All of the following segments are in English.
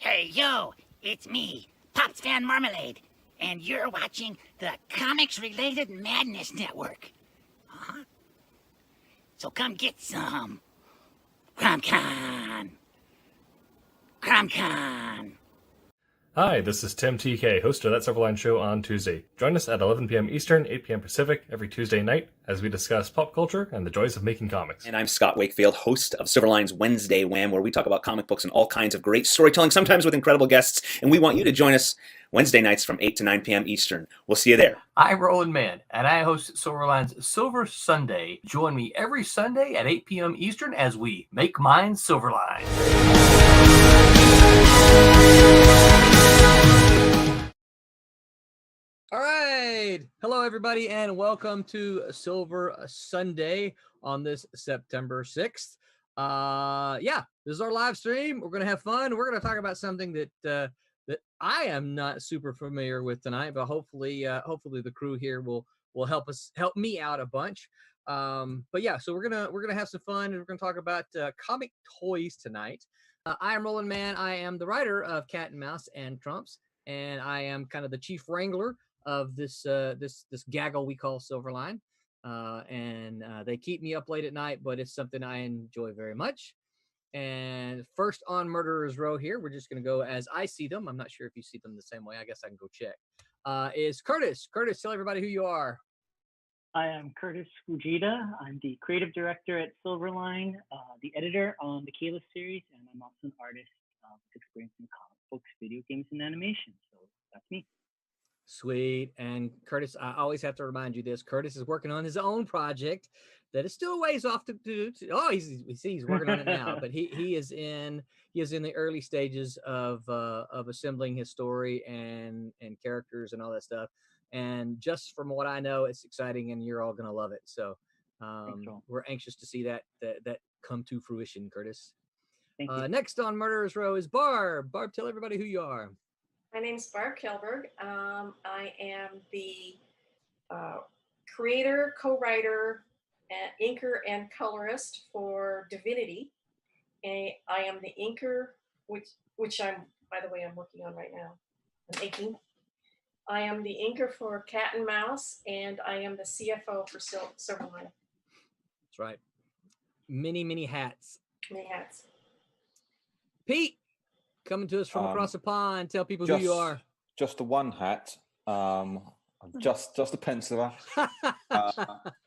Hey, yo, it's me, Pops Fan Marmalade, and you're watching the Comics Related Madness Network. Uh-huh. So come get some. CromCon. CromCon. Hi, this is Tim TK, host of That Silverline Show on Tuesday. Join us at 11 p.m. Eastern, 8 p.m. Pacific every Tuesday night as we discuss pop culture and the joys of making comics. And I'm Scott Wakefield, host of Silverline's Wednesday Wham, where we talk about comic books and all kinds of great storytelling, sometimes with incredible guests. And we want you to join us Wednesday nights from 8 to 9 p.m. Eastern. We'll see you there. I'm Roland Mann, and I host Silverline's Silver Sunday. Join me every Sunday at 8 p.m. Eastern as we make mine Silverline. All right. Hello, everybody, and welcome to Silver Sunday on this September 6th. This is our live stream. We're going to have fun. We're going to talk about something that I am not super familiar with tonight, but hopefully the crew here will help me out a bunch. So we're gonna have some fun, and we're gonna talk about comic toys tonight. I am Roland Mann. I am the writer of Cat and Mouse and Trumps, and I am kind of the chief wrangler of this gaggle we call Silverline. They keep me up late at night, but it's something I enjoy very much. And first on Murderer's Row here, we're just going to go as I see them. I'm not sure if you see them the same way. I guess I can go check. Is Curtis. Curtis, tell everybody who you are. I am Curtis Fujita. I'm the creative director at Silverline, the editor on the Kayla series, and I'm also an artist with experience in comic books, video games, and animation. So that's me. Sweet. And Curtis, I always have to remind you this. Curtis is working on his own project that is still a ways off to do. He's working on it now, but he is in the early stages of assembling his story and characters and all that stuff. And just from what I know, it's exciting, and you're all gonna love it. So we're anxious to see that come to fruition, Curtis. Thank you. Next on Murderer's Row is Barb. Barb, tell everybody who you are. My name is Barb Kelberg. I am the creator, co-writer, inker, and colorist for Divinity. And I am the inker, which I'm working on right now. I'm inking. I am the inker for Cat and Mouse, and I am the CFO for Silverline. That's right. Many hats. Many hats. Pete, coming to us from across the pond. Tell people who you are. Just the one hat. I'm just a penciler.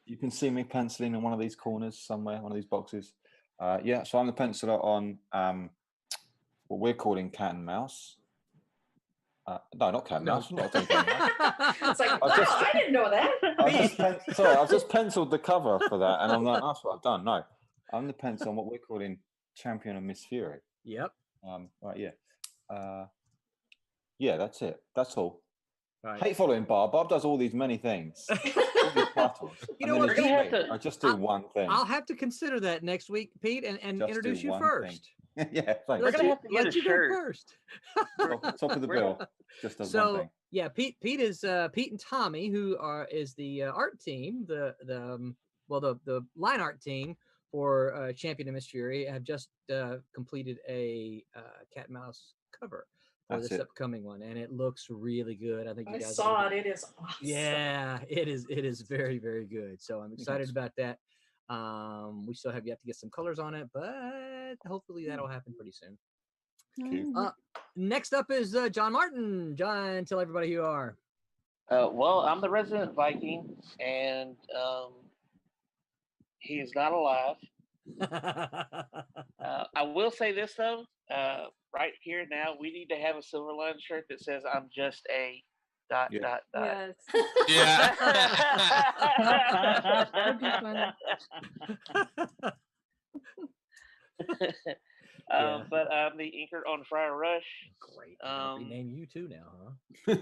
You can see me penciling in one of these corners somewhere, one of these boxes. So I'm the penciler on what we're calling Cat and Mouse. No, not Cat and Mouse. Not Cat and Mouse. It's like, I didn't know that. I've just penciled the cover for that, and I'm like, that's what I've done. No, I'm the pencil on what we're calling Champion of Miss Fury. Yep. That's it. That's all. Right. Hate following Barb. Barb does all these many things. All these titles. You know what? I just do one thing. I'll have to consider that next week, Pete, and introduce you first. Yeah, thanks. We're gonna have to get a shirt. Go first. Top of the bill. Just does one thing. Yeah, Pete is Pete and Tommy, who is the art team, the line art team for Champion of Miss Fury, have just completed a Cat and Mouse cover for this upcoming one, and it looks really good. I think you guys saw it. It is awesome. Yeah, it is very, very good. So I'm excited about that. We still have yet to get some colors on it, but hopefully that'll happen pretty soon. Next up is John Martin. John, tell everybody who you are. Well, I'm the resident Viking, and he is not alive. I will say this though, right here now, we need to have a Silverline shirt that says "I'm just a ... Yes. Yeah. That'd be funny. But I'm the inker on Friar Rush. Great. Rename you too now, huh?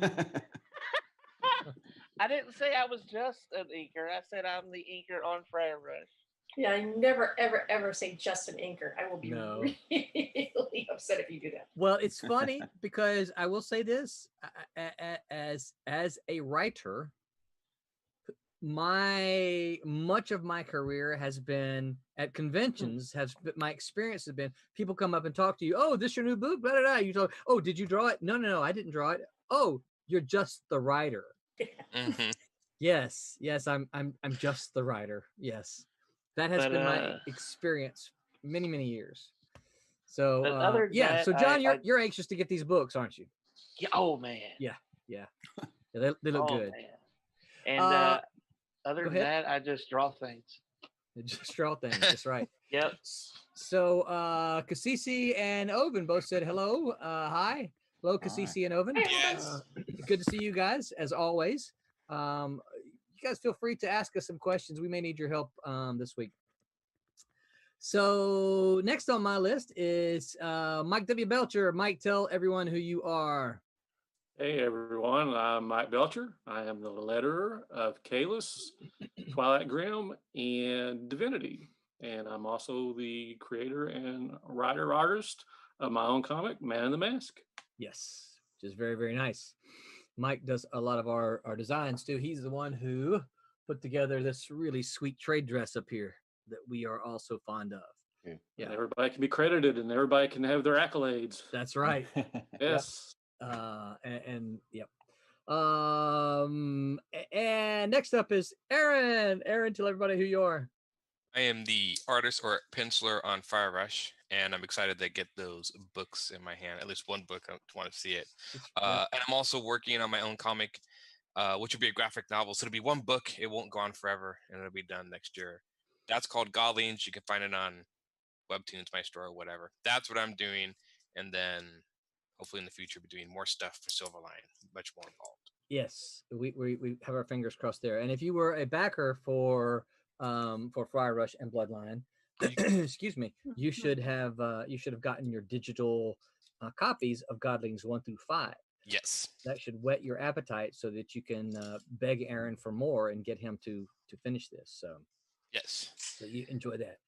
I didn't say I was just an inker. I said I'm the inker on Friar Rush. Yeah, I never, ever, ever say just an inker. I will be really upset if you do that. Well, it's funny because I will say this, as a writer, much of my career has been at conventions. My experience has been people come up and talk to you. Oh, this your new book? Blah, blah, blah. You talk. Oh, did you draw it? No, I didn't draw it. Oh, you're just the writer. Mhm. Yes, I'm just the writer. Yes, that has been my experience many years. So other than yeah. that, So John, I- you're anxious to get these books, aren't you? Yeah, oh man. Yeah. They look good. Man. And other go than ahead. that, I just draw things. Just draw things. That's right. Yep. So Kasisi and Oven both said hello. Hi. Hello, Kasisi and Oven. Yes. Good to see you guys as always. You guys feel free to ask us some questions. We may need your help this week. So next on my list is Mike W. Belcher. Mike, tell everyone who you are. Hey everyone, I'm Mike Belcher. I am the letterer of Kalis, Twilight Grim, and Divinity. And I'm also the creator and writer-artist of my own comic, Man in the Mask. Yes, which is very nice. Mike does a lot of our designs too. He's the one who put together this really sweet trade dress up here that we are also fond of. Yeah. And everybody can be credited and everybody can have their accolades. That's right. Yes. Yep. And next up is Aaron. Aaron, tell everybody who you are. I am the artist or penciler on Fire Rush, and I'm excited to get those books in my hand. At least one book. I want to see it. And I'm also working on my own comic, which will be a graphic novel. So it'll be one book. It won't go on forever, and it'll be done next year. That's called Godlings. You can find it on Webtoons, my store, or whatever. That's what I'm doing, and then hopefully in the future, be doing more stuff for Silverline, much more involved. Yes, we have our fingers crossed there. And if you were a backer for Fire Rush and Bloodline, excuse me, you should have gotten your digital copies of Godlings 1 through 5. Yes, that should whet your appetite so that you can beg Aaron for more and get him to finish this. So yes, so you enjoy that.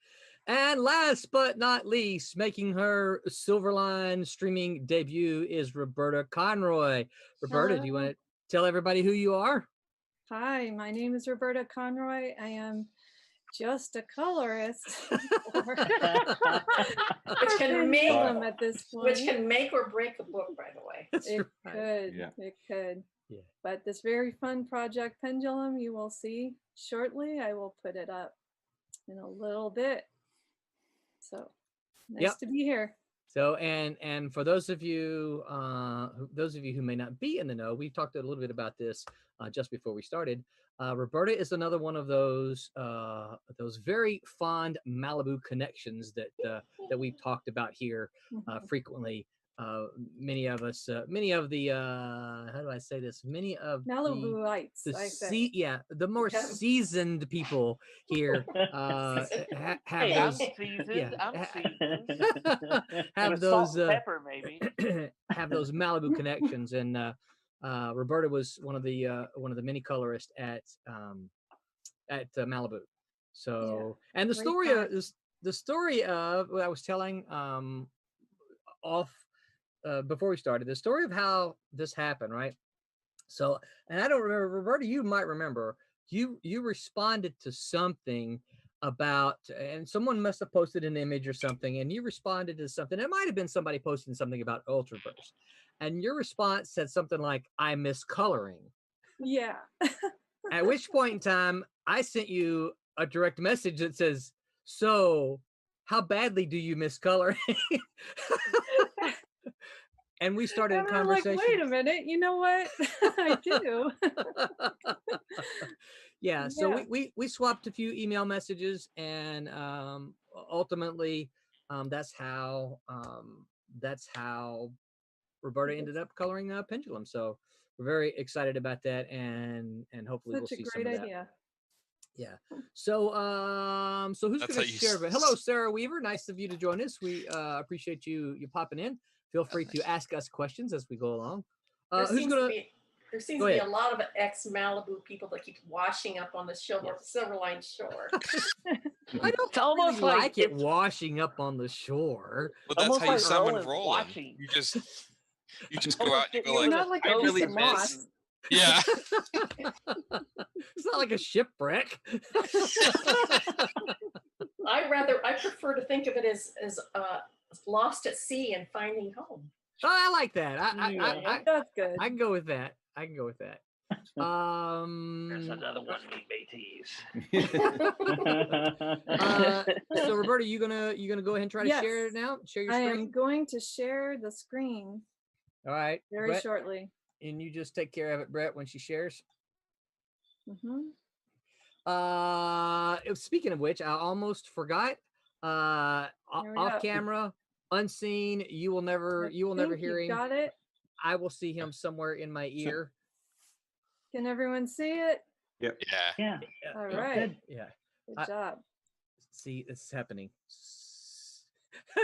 And last but not least, making her Silverline streaming debut is Roberta Conroy. Roberta, do you want to tell everybody who you are? Hi, my name is Roberta Conroy. I am just a colorist. Which can make at this point. Which can make or break a book, by the way. It could. Yeah. But this very fun project, Pendulum, you will see shortly. I will put it up in a little bit. So nice to be here. So and for those of you who may not be in the know, we talked a little bit about this just before we started. Roberta is another one of those very fond Malibu connections that we've talked about here frequently. Many of us, many of the how do I say this? Many of Malibuites, the more seasoned people here have those. Have those pepper maybe. Have those Malibu connections, and Roberta was one of the many colorists at Malibu. So and the story of what I was telling off. Before we started, the story of how this happened, right? So, and I don't remember, Roberta, you might remember, you responded to something about, and someone must have posted an image or something, and you responded to something. It might have been somebody posting something about Ultraverse, and your response said something like, "I miss coloring." Yeah. At which point in time, I sent you a direct message that says, "So, how badly do you miss coloring?" And we started a conversation. Like, wait a minute, you know what? I do. So we swapped a few email messages, and ultimately, that's how Roberta ended up coloring Pendulum. So we're very excited about that, and hopefully we'll see some of that. Such a great idea. Yeah. So who's going to share? Hello, Sarah Weaver. Nice of you to join us. We appreciate you popping in. Feel free to ask us questions as we go along. There seems to be a lot of ex-Malibu people that keep washing up on the Silverline shore. I don't almost really like it washing up on the shore. Well, that's how you summon rolling. You just go out and you go like, I really miss. Yeah. It's not like a shipwreck. I prefer to think of it as lost at sea and finding home. Oh, I like that. That's good. I can go with that. I can go with that. There's another one me mateys. So Roberta, you gonna go ahead and try to Yes. share it now? Share your I screen. am going to share the screen All right. very Brett, shortly. and you just take care of it, Brett, when she shares. Hmm. Speaking of which, I almost forgot. Here we Off go. camera, unseen. You will never hear him. Got it. I will see him somewhere in my ear. Can everyone see it? Yep. Yeah. All right. Yeah. Good job. See, this is happening.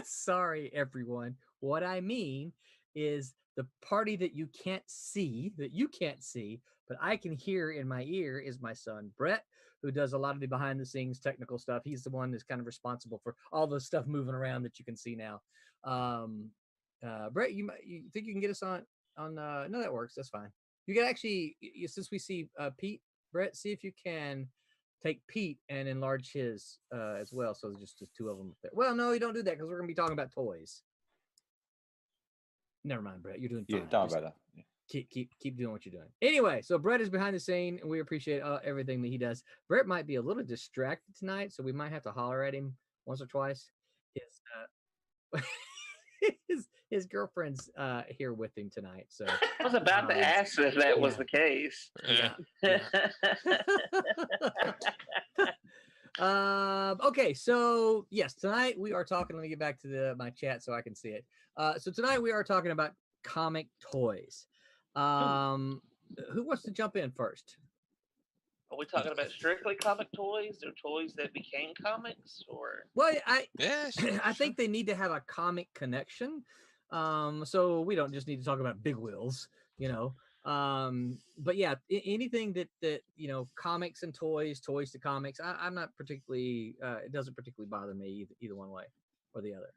Sorry, everyone. What I mean is the party that you can't see, but I can hear in my ear is my son, Brett, who does a lot of the behind the scenes technical stuff. He's the one that's kind of responsible for all the stuff moving around that you can see now. Brett, you think you can get us on no, that works. That's fine. You can actually, since we see Pete, Brett, see if you can take Pete and enlarge his as well. So just two of them up there. Well, no, you don't do that because we're going to be talking about toys. Never mind, Brett. You're doing fine. Yeah, don't about that. Yeah. Keep doing what you're doing. Anyway, so Brett is behind the scene, and we appreciate everything that he does. Brett might be a little distracted tonight, so we might have to holler at him once or twice. His girlfriend's here with him tonight. So I was about to ask if that was the case. Yeah. Okay, so yes, tonight we are talking. Let me get back to my chat so I can see it. So tonight we are talking about comic toys. Who wants to jump in first? Are we talking about strictly comic toys or toys that became comics? Or Well, Yeah, I think they need to have a comic connection. So we don't just need to talk about big wheels, you know. But yeah, anything that you know, comics and toys to comics. I'm not particularly. It doesn't particularly bother me either one way or the other.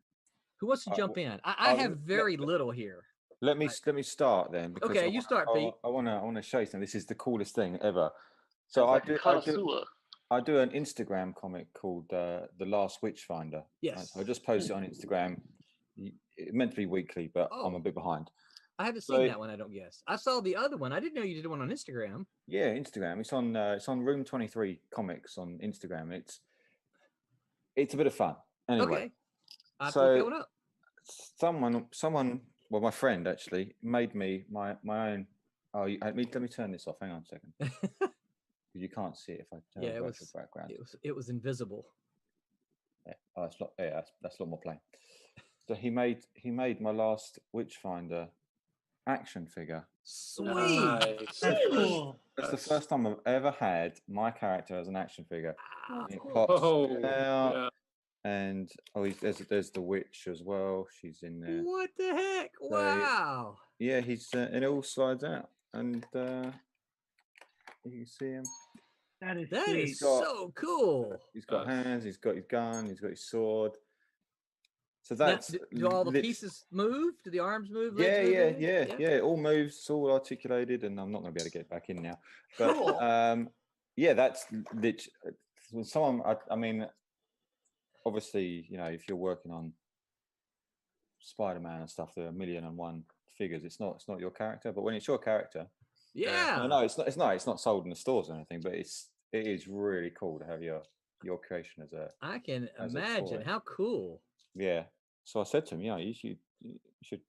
Who wants to jump in? I have very little here. Let me start then. Because Okay, you start, Pete. I want to show you something. This is the coolest thing ever. So I do an Instagram comic called The Last Witchfinder. Yes. I just post it on Instagram. It's meant to be weekly, but I'm a bit behind. I haven't seen that one. I don't guess. I saw the other one. I didn't know you did one on Instagram. Yeah, Instagram. It's on Room 23 Comics on Instagram. It's a bit of fun. Anyway, okay. I'll look it up. Someone. Well, my friend actually made me my own. Oh, let me turn this off. Hang on a second. You can't see it if I turn the virtual background. It was invisible. Yeah, that's a lot more plain. So he made my last Witchfinder action figure. Sweet. Nice. That's the first time I've ever had my character as an action figure. And it pops out, Yeah. and there's the witch as well. She's in there. What the heck? So, Wow. yeah, he's and it all slides out, and you can see him. That is That sweet. is so cool. He's got hands. He's got his gun. He's got his sword. So Now, that's do all the pieces move? Do the arms move? Yeah, legs move, yeah. It all moves. It's all articulated, and I'm not going to be able to get back in now. But Cool. yeah, that's someone. I mean, obviously, you know, if you're working on Spider-Man and stuff, there are 1,000,001 figures. It's not your character, but when it's your character, Yeah. no, it's not sold in the stores or anything. But it is really cool to have your creation as a. I can as a imagine. toy. How cool. Yeah. So I said to him, you know, you should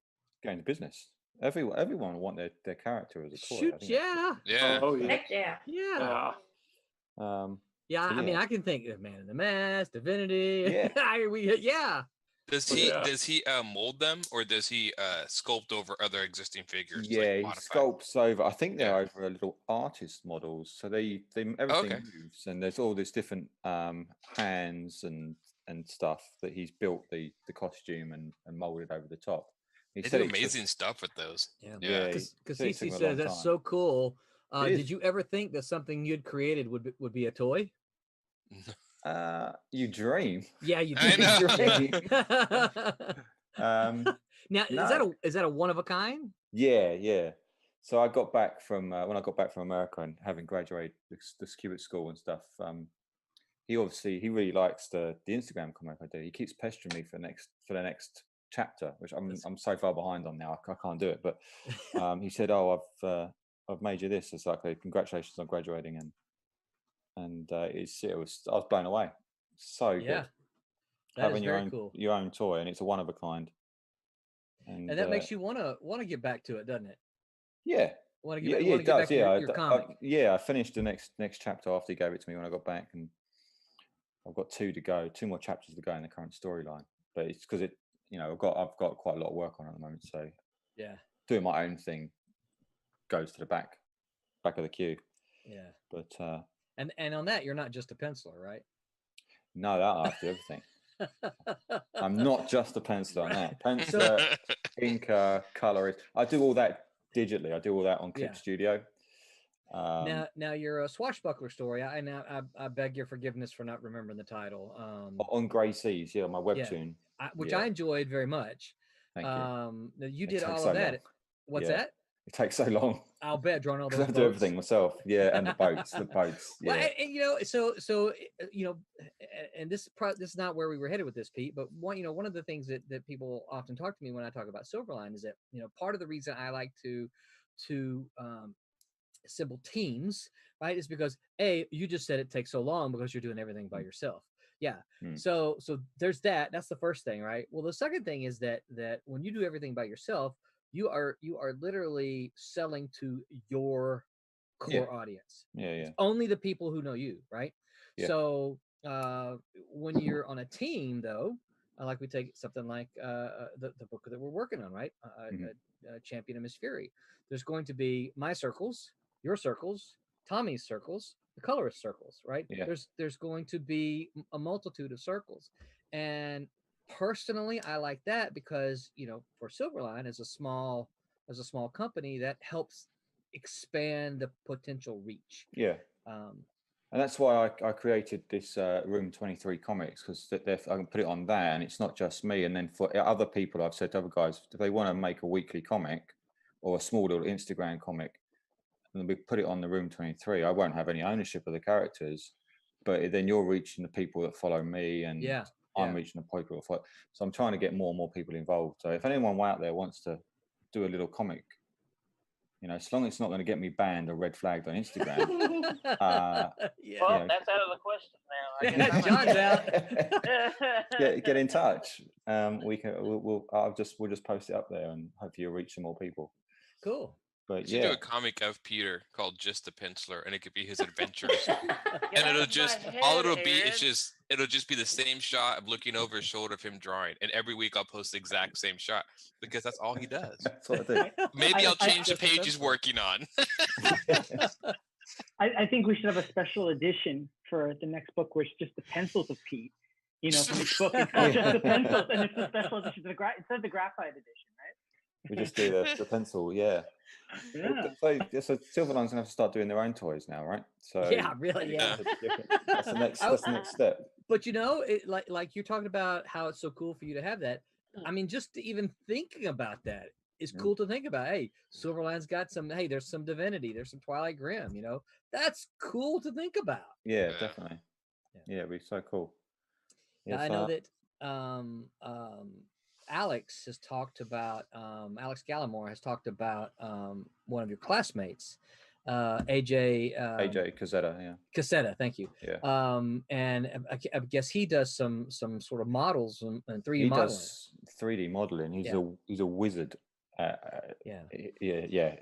go into business. Everyone want their character as a toy. Shoot, yeah. Yeah. Oh yeah. Heck yeah. Yeah. Yeah. I mean, I can think of Man in the Mask, Divinity. Yeah. Yeah. Does he mold them, or does he sculpt over other existing figures? Yeah, he modify? sculpts over. I think they're over a little artist models, so they everything moves, and there's all these different hands and stuff that he's built the costume and molded over the top. He They said do it took- amazing stuff with those. Yeah. Yeah, Because said it CC took him a says long that's time. so cool. It Did is. you ever think that something you'd created would be a toy? You dream. Yeah, you I did. know. Now, No. is that a one of a kind? Yeah. So I got back from when I got back from America and having graduated the Cubic School and stuff. He really likes the Instagram comic I do. He keeps pestering me for the next chapter, which I'm so far behind on now. I can't do it. But he said, "Oh, I've made you this." It's like, congratulations on graduating, and I was blown away. So Yeah, good. that Having is your very own cool. your own toy, and it's a one of a kind. And that makes you want to get back to it, doesn't it? Yeah. Want to Yeah, get, yeah, want it to get does. back to Yeah, your comic. I finished the next chapter after he gave it to me when I got back, and I've got two more chapters to go in the current storyline. But it's because I've got quite a lot of work on at the moment, so Yeah. doing my own thing goes to the back of the queue. Yeah. But and on that, you're not just a penciler, right? no, that I have to do everything. I'm not just a penciler on that. Penciler, inker, colorist. I do all that digitally. I do all that on Clip Studio. Now your swashbuckler story. I beg your forgiveness for not remembering the title. On Grey Seas, my webtoon, which I enjoyed very much. Thank you. You did all of that. What's that? It takes so long. I'll bet drawing all those. I do everything myself. Yeah, and the boats. Well, Yeah. and and this is not where we were headed with this, Pete. But one of the things that people often talk to me when I talk about Silverline is that part of the reason I like to assemble teams, right, is because you just said it takes so long because you're doing everything by yourself. Yeah. So there's that. That's the first thing, right? Well, the second thing is that when you do everything by yourself, you are literally selling to your core audience. Yeah. It's only the people who know you, right? Yeah. So when you're on a team, though, like we take something like the book that we're working on, right? Champion of Miss Fury. There's going to be my circles, your circles, Tommy's circles, the colorist circles, right? Yeah. There's going to be a multitude of circles, and personally, I like that because for Silverline as a small company, that helps expand the potential reach. Yeah. And that's why I created this Room 23 comics, because I can put it on there, and it's not just me. And then for other people, I've said to other guys, if they want to make a weekly comic or a small little Instagram comic, and we put it on the Room 23, I won't have any ownership of the characters, but then you're reaching the people that follow me, and I'm reaching the people that follow. So I'm trying to get more and more people involved. So if anyone out there wants to do a little comic, as long as it's not going to get me banned or red flagged on Instagram. Well, that's out of the question now. I guess John's out. Get in touch. We'll just post it up there, and hopefully you'll reach some more people. Cool. But you do a comic of Peter called Just the Penciler, and it could be his adventures. And it'll just it'll just be the same shot of looking over his shoulder of him drawing. And every week I'll post the exact same shot because that's all he does. That's what I do. Maybe I'll change the page he's working on. I think we should have a special edition for the next book where it's just the pencils of Pete. For each book, it's called Just the Pencils, and it's a special edition. Instead of the graphite edition, right? We just do the pencil, yeah. So Silverline's gonna have to start doing their own toys now, right? So really. That's the next step. But like you're talking about how it's so cool for you to have that. I mean, just even thinking about that is cool to think about. Hey, Silverline's got some. Hey, there's some Divinity. There's some Twilight Grim. That's cool to think about. Yeah, definitely. Yeah, it'd be so cool. Yes, I know that Alex has talked about Alex Gallimore has talked about one of your classmates, AJ Cassetta, Cassetta, thank you. Yeah. And I guess he does some sort of models and 3D modeling. He does 3D modeling. He's a wizard. Yeah.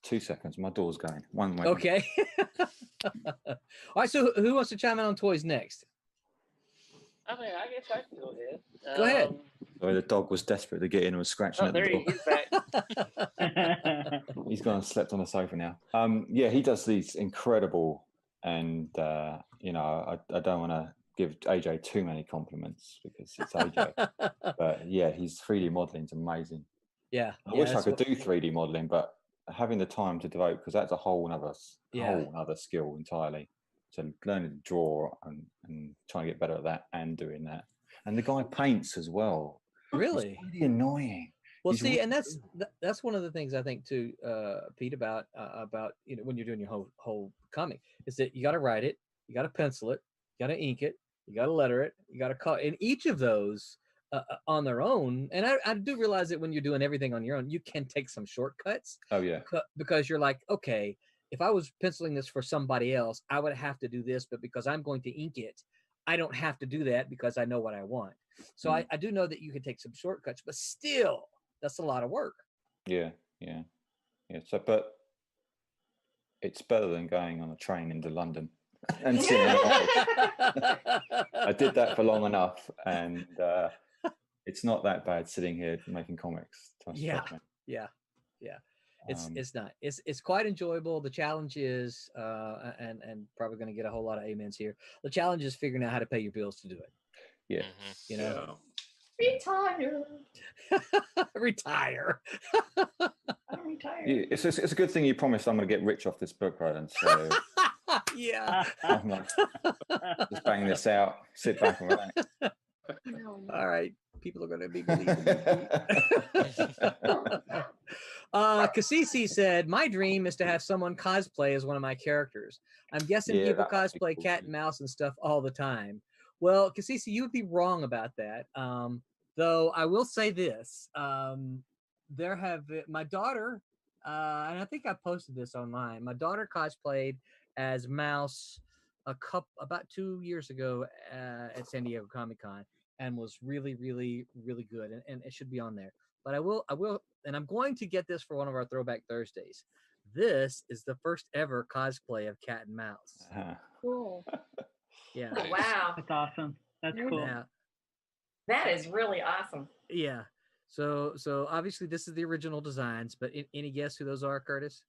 2 seconds. My door's going. One moment. Okay. All right. So who wants to chime in on toys next? I mean, I guess I can go ahead. Go ahead. Sorry, the dog was desperate to get in and was scratching at the door. He's back. He's gone and slept on the sofa now. He does these incredible, and I don't want to give AJ too many compliments because it's AJ. But yeah, his 3D modeling's amazing. Yeah. I wish I could do 3D modelling, but having the time to devote, because that's a whole other skill entirely. So learning to draw and trying to get better at that and doing that. And the guy paints as well. Really? It's really annoying. Well, He's see, re- and that's one of the things I think too, Pete, about when you're doing your whole comic is that you got to write it, you got to pencil it, you got to ink it, you got to letter it, you got to call. And each of those on their own, and I do realize that when you're doing everything on your own, you can take some shortcuts. Oh yeah. Because you're like, okay, if I was penciling this for somebody else, I would have to do this, but because I'm going to ink it, I don't have to do that because I know what I want. So I do know that you can take some shortcuts, but still, that's a lot of work. Yeah. So, but it's better than going on a train into London and sitting in an office. I did that for long enough, and it's not that bad sitting here making comics. Trust me. Yeah. It's not. It's quite enjoyable. The challenge is, and probably going to get a whole lot of amens here. The challenge is figuring out how to pay your bills to do it. Yeah. You know. Retire. Retire. I'm retired. Yeah, it's a good thing you promised I'm going to get rich off this book, right? And so yeah. I'm like, just bang this out, sit back and relax. All right. People are going to be believing me. Kasisi said, my dream is to have someone cosplay as one of my characters. I'm guessing people cosplay cat and mouse and stuff all the time. Well, Kasisi, you would be wrong about that. Though I will say this. There have been, my daughter, and I think I posted this online. My daughter cosplayed as Mouse about 2 years ago at San Diego Comic-Con and was really, really, really good. And it should be on there. But I will, and I'm going to get this for one of our Throwback Thursdays. This is the first ever cosplay of Cat and Mouse. Cool. Yeah. Oh, wow. That's awesome. That's cool. Yeah. That is really awesome. Yeah. So obviously this is the original designs, but any guess who those are, Curtis?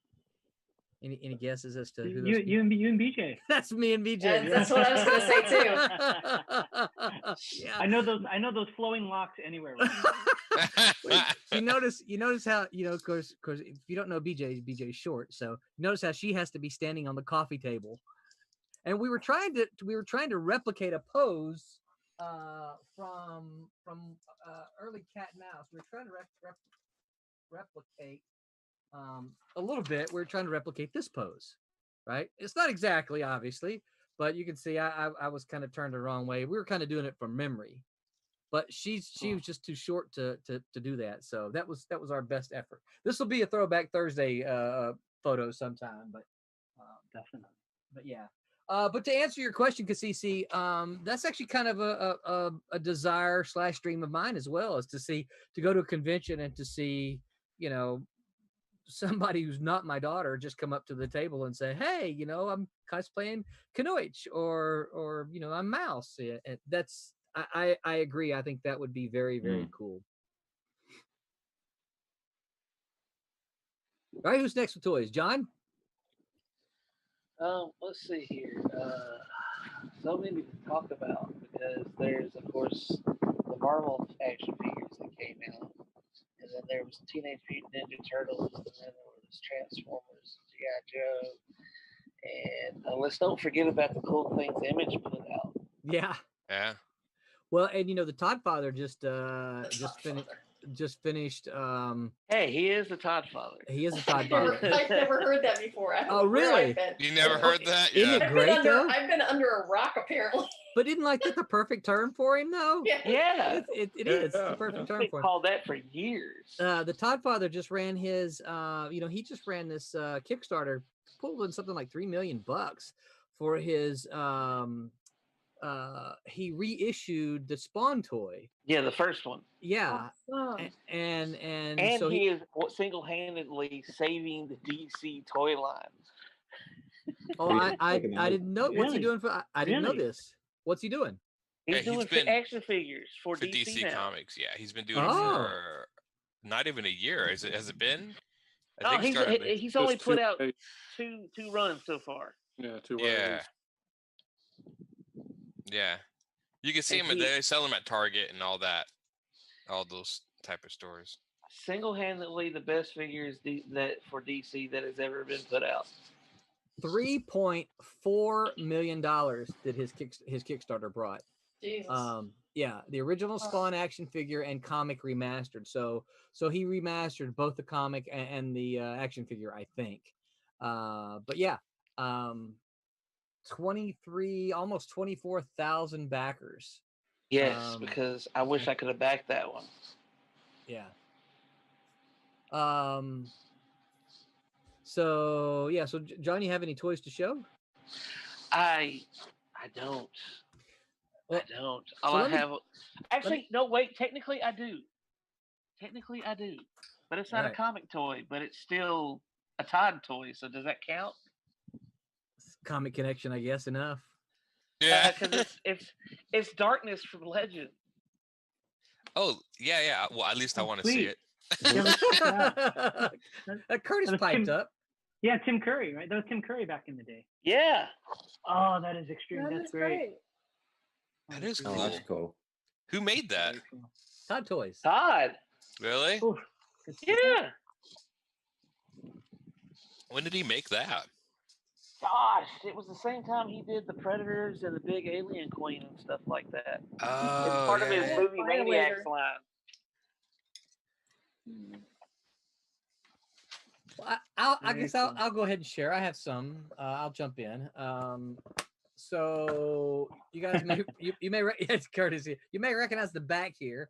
Any guesses as to who those You and BJ. That's me and BJ. Yeah, that's what I was gonna say too. Yeah. I know those flowing locks anywhere. you notice how, of course if you don't know BJ's short, so notice how she has to be standing on the coffee table. And we were trying to replicate a pose from early Cat and Mouse. We were trying to replicate a little bit. We're trying to replicate this pose, right? It's not exactly, obviously, but you can see I was kind of turned the wrong way. We were kind of doing it from memory, but she was just too short to do that. So that was our best effort. This will be a Throwback Thursday photo sometime, but definitely. But yeah. But to answer your question, Kasisi, that's actually kind of a desire / dream of mine as well, is to go to a convention and to see, somebody who's not my daughter just come up to the table and say, hey, I'm cosplaying Kanoich or I'm Mouse. And that's, I agree. I think that would be very, very cool. All right. Who's next with toys? John? Let's see here. So many to talk about because there's, of course, the Marvel action figures that came out, and then there was Teenage Mutant Ninja Turtles, and then there was Transformers, G.I. Joe, and let's don't forget about the cool things Image put out. Yeah. Yeah. Well, and the Todd Father just finished. Hey, he is the Todd Father. He is a Todd Father. I've never heard that before. Oh, really? You never heard that? Isn't it great though? I've been under a rock apparently. But isn't that the perfect term for him though? Yeah. It is the perfect term for him. Called that for years. The Todd Father just ran his. He just ran this Kickstarter, pulled in something like $3 million for his. He reissued the Spawn toy. Yeah, the first one. Yeah, Awesome. and so he is single-handedly saving the DC toy line. Oh, I didn't know. What's he doing for? I didn't know this. What's he doing? He's doing action figures for DC now. Comics. Yeah, he's been doing it for not even a year. Has it been? He's only put out two runs so far. Yeah, 2 runs. Yeah. Yeah, you can see him. They sell them at Target and all that, all those type of stores. Single-handedly, the best figures that for DC that has ever been put out. $3.4 million did his Kickstarter brought. Jesus. Yeah, the original Spawn action figure and comic remastered. So he remastered both the comic and the action figure, I think. But yeah, 23, almost 24,000 backers. Yes, because I wish I could have backed that one. Yeah. So yeah, so John, you have any toys to show? I don't. Well, I don't. so All I let me- have. Actually, no. Wait. Technically, I do. Technically, I do. But it's not Right. a comic toy. But it's still a Todd toy. So does that count? Comic connection, I guess. Enough. Yeah. Because it's Darkness from Legend. Oh, yeah. Well, at least I want to see sweet. it. Yeah, let's check it out. Curtis That was piped Tim- up. Yeah, Tim Curry, right? That was Tim Curry back in the day. Yeah. Oh, that is extreme. That That's is great. That is Oh, cool. that's cool. Who made that? Very cool. Todd Toys. Todd. Really? Oof. Good stuff. Yeah. When did he make that? Gosh, it was the same time he did the Predators and the Big Alien Queen and stuff like that. It's Oh, part of his yeah. movie Maniacs Violator. line. Well, I Very guess cool. I'll go ahead and share. I have some. I'll jump in. So you guys may you may it's courtesy. You may recognize the back here.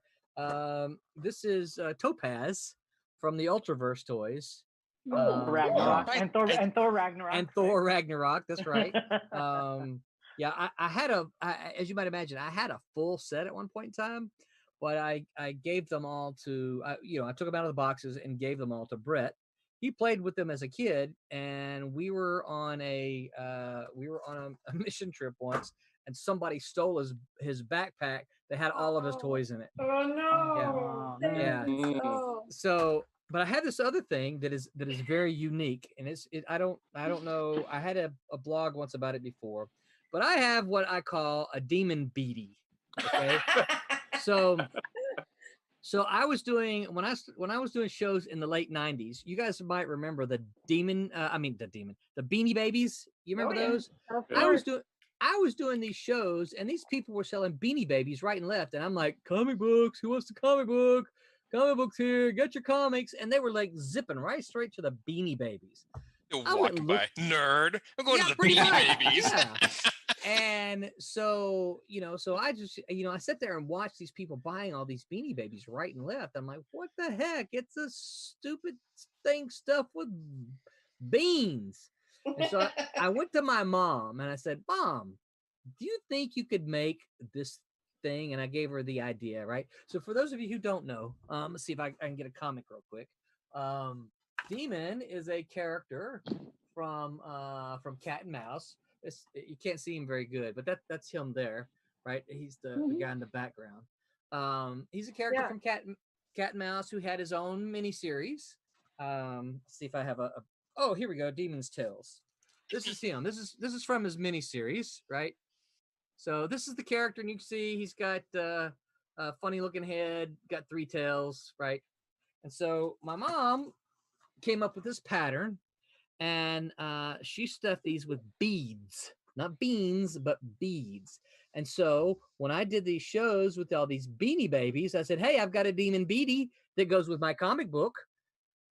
This is Topaz from the Ultraverse toys. Ragnarok Right. and Thor Ragnarok. And Thor Ragnarok. That's right. Yeah, I had as you might imagine, I had a full set at one point in time, but I gave them all to I took them out of the boxes and gave them all to Brett. He played with them as a kid, and we were on a mission trip once, and somebody stole his backpack that had all of his toys in it. Oh no! Yeah. Oh, So, but I had this other thing that is very unique, and I don't know. I had a blog once about it before, but I have what I call a demon beady. Okay, so I was doing when I was doing shows in the late '90s. You guys might remember the Beanie Babies. You remember Oh, yeah. those? I was doing these shows, and these people were selling Beanie Babies right and left, and I'm like, comic books. Who wants the comic book? Comic books here. Get your comics, and they were like zipping right straight to the Beanie Babies. You're I went walking and by. Nerd. I'm going to the pretty Beanie much, Babies. yeah. And so, so I just, I sit there and watch these people buying all these Beanie Babies right and left. I'm like, what the heck? It's a stupid thing stuffed with beans. And so I went to my mom and I said, Mom, do you think you could make this thing? And I gave her the idea, right? So for those of you who don't know, let's see if I can get a comic real quick. Demon is a character from Cat and Mouse. You can't see him very good, but that's him there, right? He's the guy in the background. He's a character from Cat and Mouse who had his own miniseries. See if I have oh, here we go, Demon's Tales. This is him. This is from his miniseries, right? So this is the character, and you can see he's got a funny looking head, got 3 tails, right? And so my mom came up with this pattern, and she stuffed these with beads, not beans, but beads. And so when I did these shows with all these Beanie Babies, I said, hey, I've got a demon beady that goes with my comic book.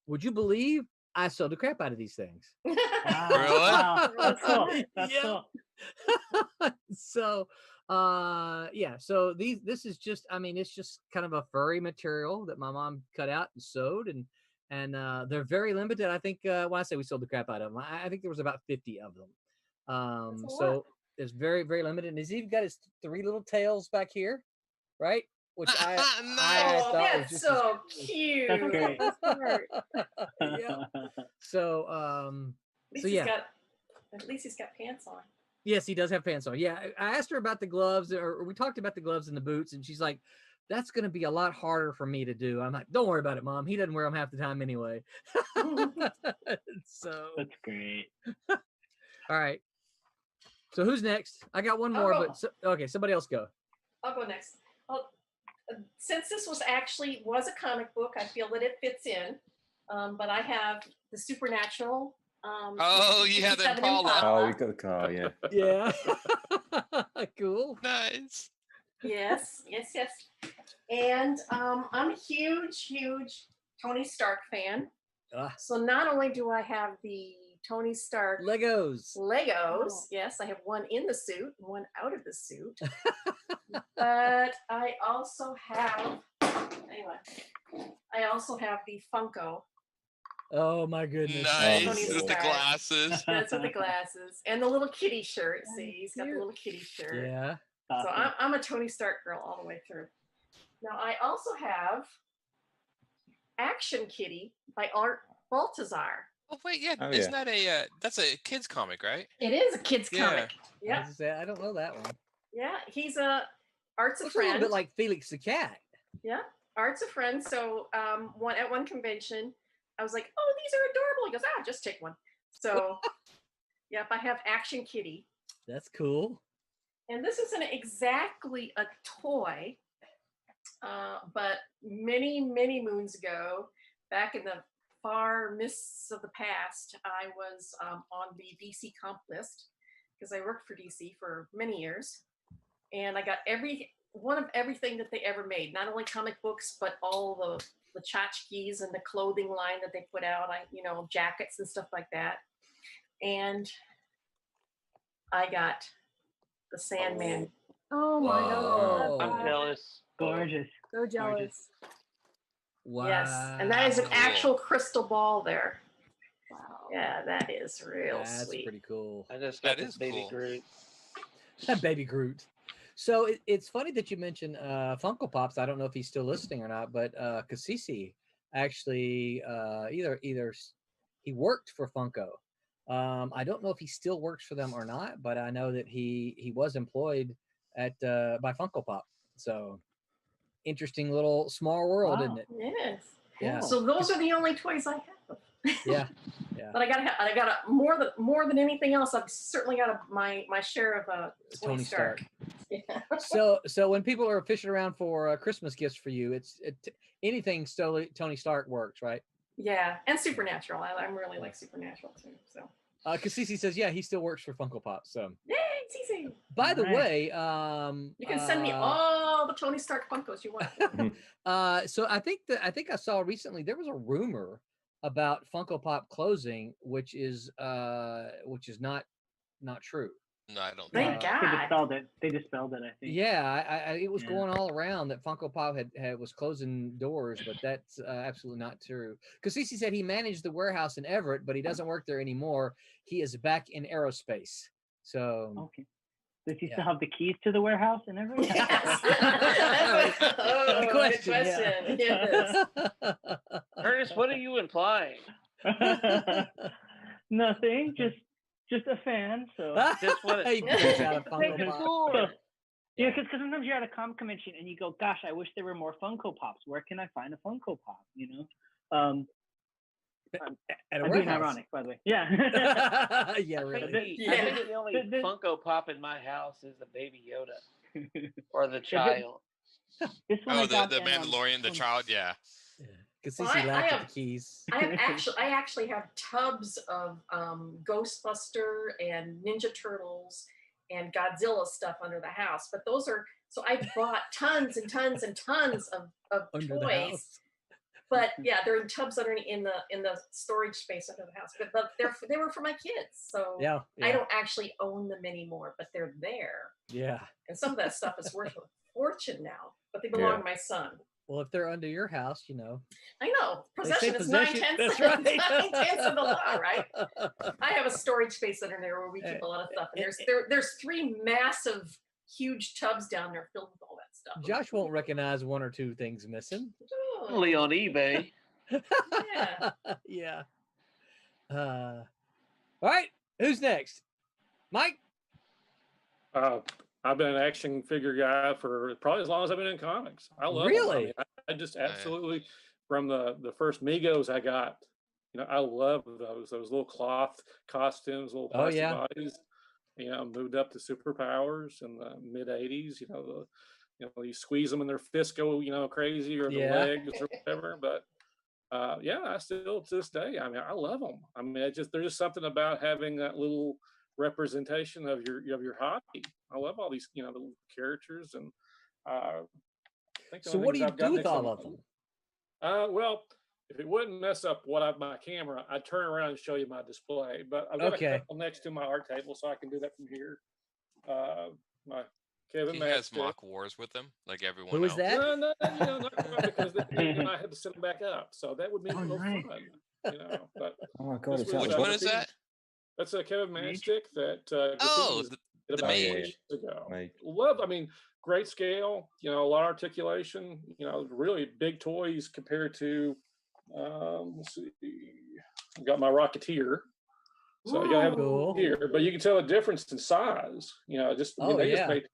Would you believe I sold the crap out of these things? Wow. That's cool. That's cool. So so this is just, it's just kind of a furry material that my mom cut out and sewed, and they're very limited. I think when I say we sold the crap out of them, I think there was about 50 of them. So it's very, very limited. And he's even got his 3 little tails back here, right? Which I thought was that's just so cute. That's great. yeah. So At least he's got pants on. yes, he does have pants on. Yeah, I asked her about the gloves, or we talked about the gloves and the boots, and she's like, that's going to be a lot harder for me to do. I'm like, don't worry about it, Mom. He doesn't wear them half the time anyway. So that's great. All right. So who's next? I got one more, but okay, somebody else go. I'll go next. Well, since this was a comic book, I feel that it fits in. But I have the Supernatural. Oh, you have that 57 Impala. Oh, we got the car, yeah. Yeah. Cool. Nice. Yes, yes, yes. And I'm a huge Tony Stark fan. Ah. So not only do I have the Tony Stark Legos. Legos, yes, I have one in the suit, one out of the suit. But I also have, anyway, I also have the Funko. Oh my goodness. Nice Tony with the Stark. glasses. That's with the glasses and the little kitty shirt. See, he's got the little kitty shirt. Yeah. So I'm a Tony Stark girl all the way through. Now I also have Action Kitty by Art Baltazar. Oh wait, yeah, Oh, isn't yeah. that a that's a kids comic, right? It is a kid's Yeah. comic. Yeah, I don't know that one. yeah. He's a Art's a Looks a little friend. bit like Felix the Cat. Yeah, Art's a friend. So at one convention, I was like, "Oh, these are adorable." He goes, just take one." So, yep, I have Action Kitty. That's cool. And this isn't exactly a toy, but many moons ago, back in the far mists of the past, I was on the DC comp list because I worked for DC for many years, and I got one of everything that they ever made. Not only comic books, but all the tchotchkes and the clothing line that they put out. Jackets and stuff like that. And I got the Sandman. Oh my god. I'm jealous. Gorgeous. So jealous. Wow. Yes, and that is an Cool. actual crystal ball there. Wow. Yeah, that is real That's sweet. pretty cool. I just got That this is baby cool. Groot. Baby Groot. So it's funny that you mentioned Funko Pops. I don't know if he's still listening or not, but Kasisi actually either he worked for Funko. I don't know if he still works for them or not, but I know that he was employed at by Funko Pop. So interesting little small world, Wow. isn't it? Yes. Yeah. So those are the only toys I have. Yeah. Yeah. But I got more than anything else. I've certainly got my share of Tony Stark. Yeah. So when people are fishing around for Christmas gifts for you, anything Tony Stark works, right? Yeah, and Supernatural. I'm really like Supernatural too. So. Kasisi says, yeah, he still works for Funko Pop. So, Yay, Cece! by the Nice. way, You can send me all the Tony Stark Funkos you want. so I think I saw recently there was a rumor about Funko Pop closing, which is not true. No, I don't. Thank think. God. They dispelled it, I think. Yeah, it was Yeah. going all around that Funko Pop was closing doors, but that's absolutely not true. Because Cece said he managed the warehouse in Everett, but he doesn't work there anymore. He is back in aerospace. So Okay. Does he Yeah. still have the keys to the warehouse and everything? Yes. Oh, Good question. Yes. Curtis, what are you implying? Nothing. Just a fan. So. Just what He breaks out of Funko Make Pop. sure. Yeah, because sometimes you're at a comic convention and you go, "Gosh, I wish there were more Funko Pops. Where can I find a Funko Pop?" I'm At a being warehouse. ironic, by the way. Yeah. Yeah, I really. think the only Funko Pop in my house is the Baby Yoda or the child. This one Oh, I got the in, Mandalorian, the child, yeah. Because Well, Cece I laughed at have- the keys. I actually have tubs of Ghostbuster and Ninja Turtles and Godzilla stuff under the house. But those are so I bought tons and tons and tons of Under the toys. house. But yeah, they're in tubs underneath in the storage space under the house. But they were for my kids, so Yeah, I yeah. don't actually own them anymore. But they're there, Yeah. and some of that stuff is worth a fortune now. But they belong Yeah. to my son. Well, if they're under your house, I know They say possession is possession- 9/10. That's right. 9/10 of the law, right? I have a storage space under there where we keep a lot of stuff, and there's 3 massive, huge tubs down there filled with all that stuff. Josh won't recognize 1 or 2 things missing. Oh, Only on eBay. yeah. Yeah. All right. Who's next? Mike? I've been an action figure guy for probably as long as I've been in comics. I love 'em. Really? I just absolutely, from the first Migos I got, I love those little cloth costumes, little Oh, plastic yeah. bodies. Moved up to superpowers in the mid '80s. You squeeze them and their fists go, crazy, or the Yeah. legs or whatever. But yeah, I still to this day. I mean, I love them. I mean, there's just something about having that little representation of your hobby. I love all these, the little characters, and I think the So only what do things you I've got do with next all on- of them? Well, if it wouldn't mess up my camera, I'd turn around and show you my display. But I've got Okay. a couple next to my art table, so I can do that from here. My Kevin He has Matchstick. mock wars with them, like everyone Who is else. that? No, not quite, because then I had to set them back up, so that would be no nice. fun, But Oh my god, this it's was, Which one is that? That's a Kevin Mage? Matchstick that Oh, Graffiti's the did about 20 mage. years ago. Mage. Love, great scale, a lot of articulation, really big toys compared to, let's see, I've got my Rocketeer. So you gotta have Cool. a here, but you can tell a difference in size. They just made,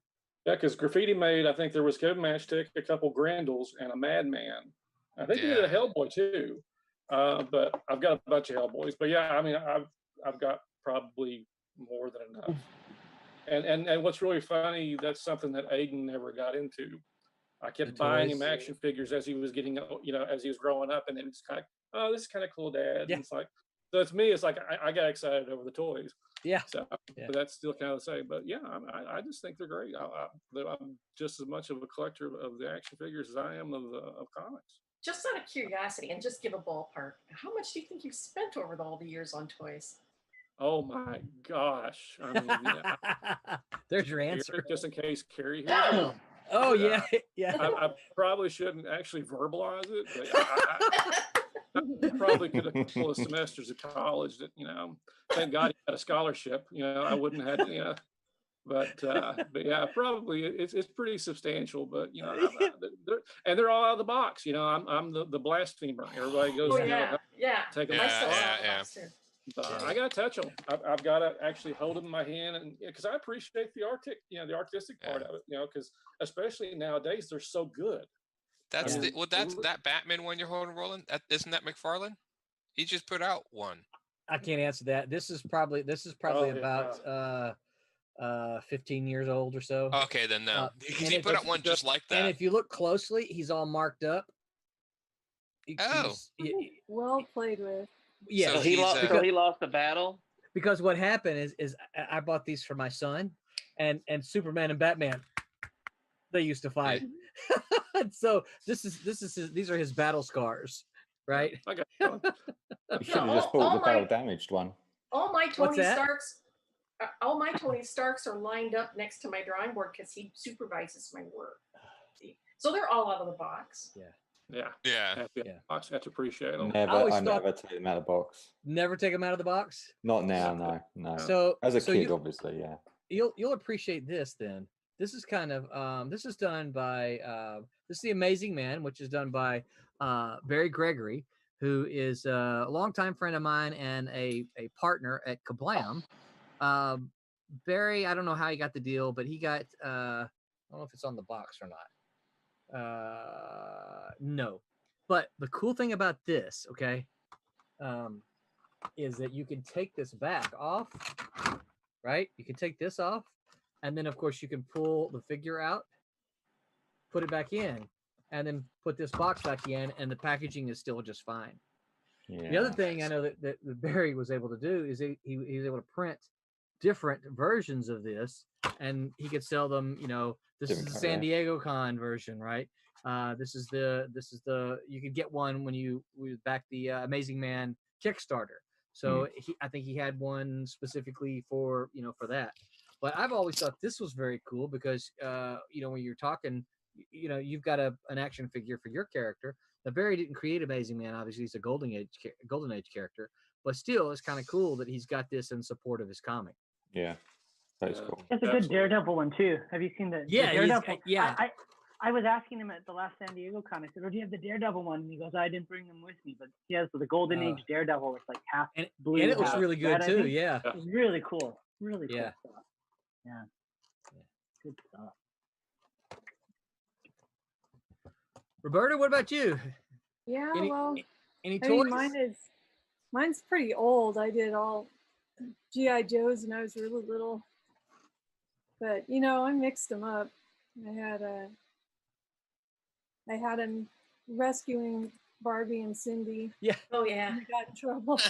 because Graffiti made, I think there was Kevin Matchstick, a couple Grendels, and a Madman. I think he did a Hellboy too, but I've got a bunch of Hellboys. But yeah, I've got probably more than enough. And what's really funny, that's something that Aiden never got into. I kept buying him action figures as he was getting, as he was growing up, and then it's kind of, oh, this is kind of cool, Dad. And it's like, so it's me. It's like I got excited over the toys. Yeah. So but that's still kind of the same. But yeah, I just think they're great. I'm just as much of a collector of the action figures as I am of comics. Just out of curiosity, and just give a ballpark, how much do you think you've spent over all the years on toys? Oh my gosh! There's your answer. Just in case Carrie hears it. Oh yeah, yeah. I probably shouldn't actually verbalize it, but I probably could have a couple of semesters of college that, thank God he had a scholarship, I wouldn't have had, but yeah, probably it's pretty substantial, but they're all out of the box, I'm the blasphemer. Everybody goes, take them out. I gotta touch them. I've got to actually hold them in my hand, and because I appreciate the artistic part of it, because especially nowadays they're so good. That's that Batman one you're holding, Roland. Isn't that McFarlane? He just put out one. I can't answer that. This is probably about 15 years old or so. Okay, then no. Because he put out one just like that. And if you look closely, he's all marked up. Well played with. Yeah, so he lost the battle. Because what happened is I bought these for my son, and Superman and Batman, they used to fight. So these are his battle scars, right? I got you should have just bought the battle damaged one. All my Tony Starks are lined up next to my drawing board because he supervises my work. So they're all out of the box. Yeah. That's appreciable. I never take them out of the box. Never take them out of the box? Not now, no. So as a kid, obviously, yeah. You'll appreciate this then. This is kind of this is done by this is The Amazing Man, which is done by Barry Gregory, who is a longtime friend of mine and a partner at Kablam. Barry, I don't know how he got the deal, but he got I don't know if it's on the box or not. No, but the cool thing about this, okay, is that you can take this back off, right? You can take this off, and then of course you can pull the figure out, put it back in, and then put this box back in, and the packaging is still just fine. Yeah. The other thing I know that Barry was able to do is he was able to print different versions of this, and he could sell them. This is the San Diego Con version, right? This is the you could get one when we back the Amazing Man Kickstarter. So I think he had one specifically for that. But I've always thought this was very cool because when you're talking, you've got an action figure for your character. Now Barry didn't create Amazing Man, obviously he's a Golden Age character, but still it's kind of cool that he's got this in support of his comic. Yeah. That's cool. It's a good Daredevil one too. Have you seen the Daredevil? I was asking him at the last San Diego Con. I said, "Oh, do you have the Daredevil one?" And he goes, "I didn't bring them with me, but he has the Golden Age Daredevil. It's like half blue, and it looks really good too. Yeah, it's really cool. Really cool stuff. Yeah, good stuff." Roberta, what about you? Yeah, any toys? Mine's pretty old. I did all G.I. Joes when I was really little. But I mixed them up. I had him rescuing Barbie and Cindy. Yeah. Oh yeah. And I got in trouble.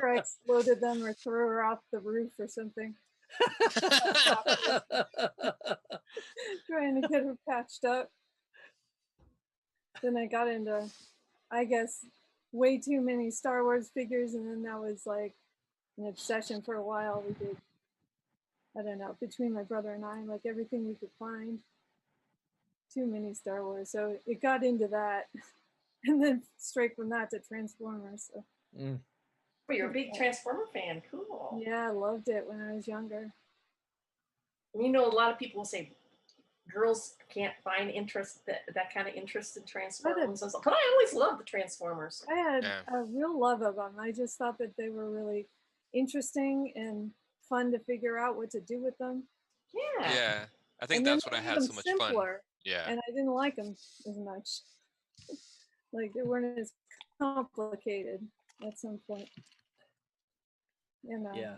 Or I exploded them or threw her off the roof or something. Trying to get her patched up. Then I got into, I guess, way too many Star Wars figures, and then that was like an obsession for a while. We did, I don't know, between my brother and I, like everything we could find. Too many Star Wars, so it got into that, and then straight from that to Transformers. So. Oh, you're a big Transformer fan. Cool. Yeah, I loved it when I was younger. You know, a lot of people say girls can't find that kind of interest in Transformers. But I always loved the Transformers. I had a real love of them. I just thought that they were really interesting and fun to figure out what to do with them. Yeah. Yeah, I think And that's then what I they had made so them much simpler, fun. Yeah. And I didn't like them as much. Like they weren't as complicated at some point. And Yeah.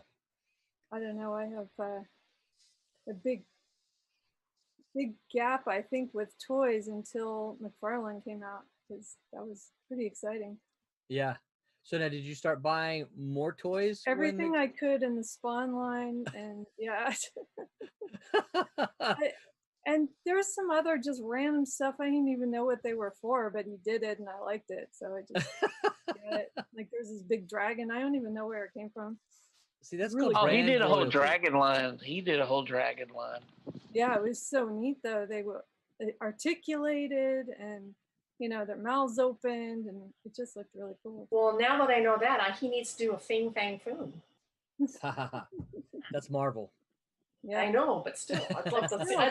I don't know. I have a big gap, I think, with toys until McFarlane came out, because that was pretty exciting. Yeah. So now, did you start buying more toys? Everything I could in the Spawn line, and yeah. And there was some other just random stuff. I didn't even know what they were for, but he did it and I liked it. So I just got it. Like there's this big dragon. I don't even know where it came from. See, that's really Oh, he brand did a whole loyalty. dragon line. He did a whole dragon line. Yeah, it was so neat though. They were articulated and, you know, their mouths opened and it just looked really cool. Well, now that I know that, he needs to do a Fing Fang Foom. That's Marvel. Yeah. I know, but still, I'd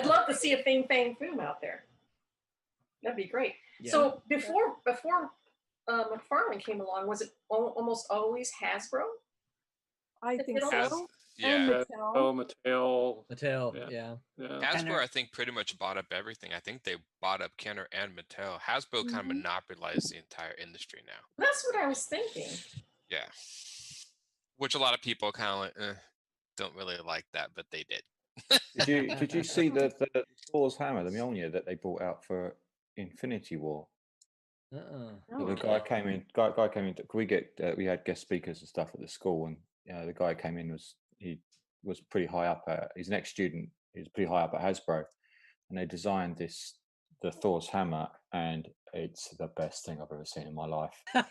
love to see a Fing Fang Foom out there. That'd be great. Yeah. So before McFarlane came along, was it almost always Hasbro? I think so. Yeah. Mattel. Yeah. Hasbro, I think, pretty much bought up everything. I think they bought up Kenner and Mattel. Hasbro kind of monopolized the entire industry now. That's what I was thinking. Yeah. Which a lot of people kind of don't really like that, but they did. Did you see the Thor's hammer, the Mjolnir that they brought out for Infinity War? So the guy came in. Guy came in. We had guest speakers and stuff at the school, and the guy came in was pretty high up. He's an ex-student. He was pretty high up at Hasbro, and they designed the Thor's hammer, and it's the best thing I've ever seen in my life. Oh,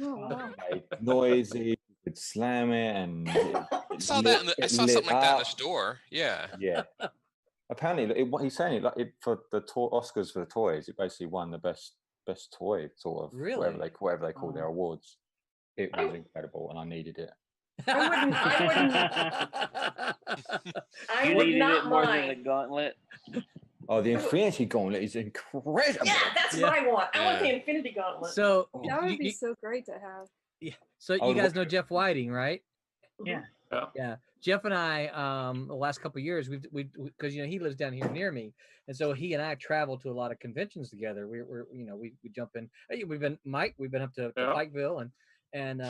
wow. It made noises. You could slam it, and I saw that. I saw something like that in the store. Yeah. Yeah. Apparently, he's saying it for the Oscars for the toys. It basically won the best toy, sort of. Really? Whatever they call their awards. It was incredible, and I needed it. I You would needed not it more than mind. the gauntlet. Oh, the Infinity Gauntlet is incredible. Yeah, that's what I want. I want the Infinity Gauntlet. So That would be so great to have. Yeah. So you guys know Jeff Whiting, right? Yeah. Yeah. Jeff and I, the last couple of years, we because he lives down here near me, and so he and I travel to a lot of conventions together. We jump in. Hey, we've been up to Pikeville and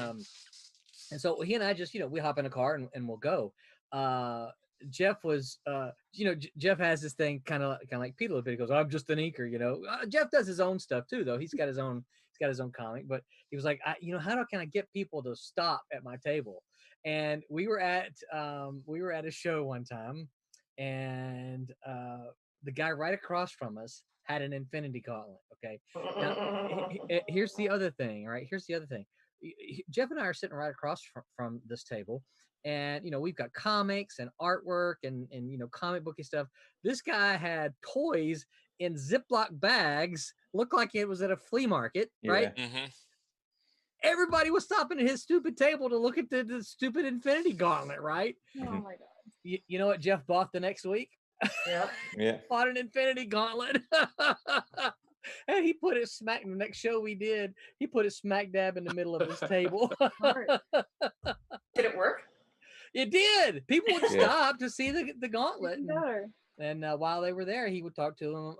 so he and I just we hop in a car and we'll go. Jeff was Jeff has this thing kind of like Pete a little bit. He goes, I'm just an inker, Jeff does his own stuff too, though. He's got his own comic, but he was like, can I get people to stop at my table? And we were at a show one time, and the guy right across from us had an Infinity Gauntlet. Okay, now, here's the other thing. Right, here's the other thing. Jeff and I are sitting right across from this table, and we've got comics and artwork and comic booky stuff. This guy had toys in Ziploc bags, looked like it was at a flea market, right? Mm-hmm. Everybody was stopping at his stupid table to look at the stupid Infinity Gauntlet, right? Oh my god! You know what Jeff bought the next week? Yeah. Bought an Infinity Gauntlet. And he put it the next show we did, he put it smack dab in the middle of his table. Did it work? It did. People would stop to see the gauntlet. And while they were there, he would talk to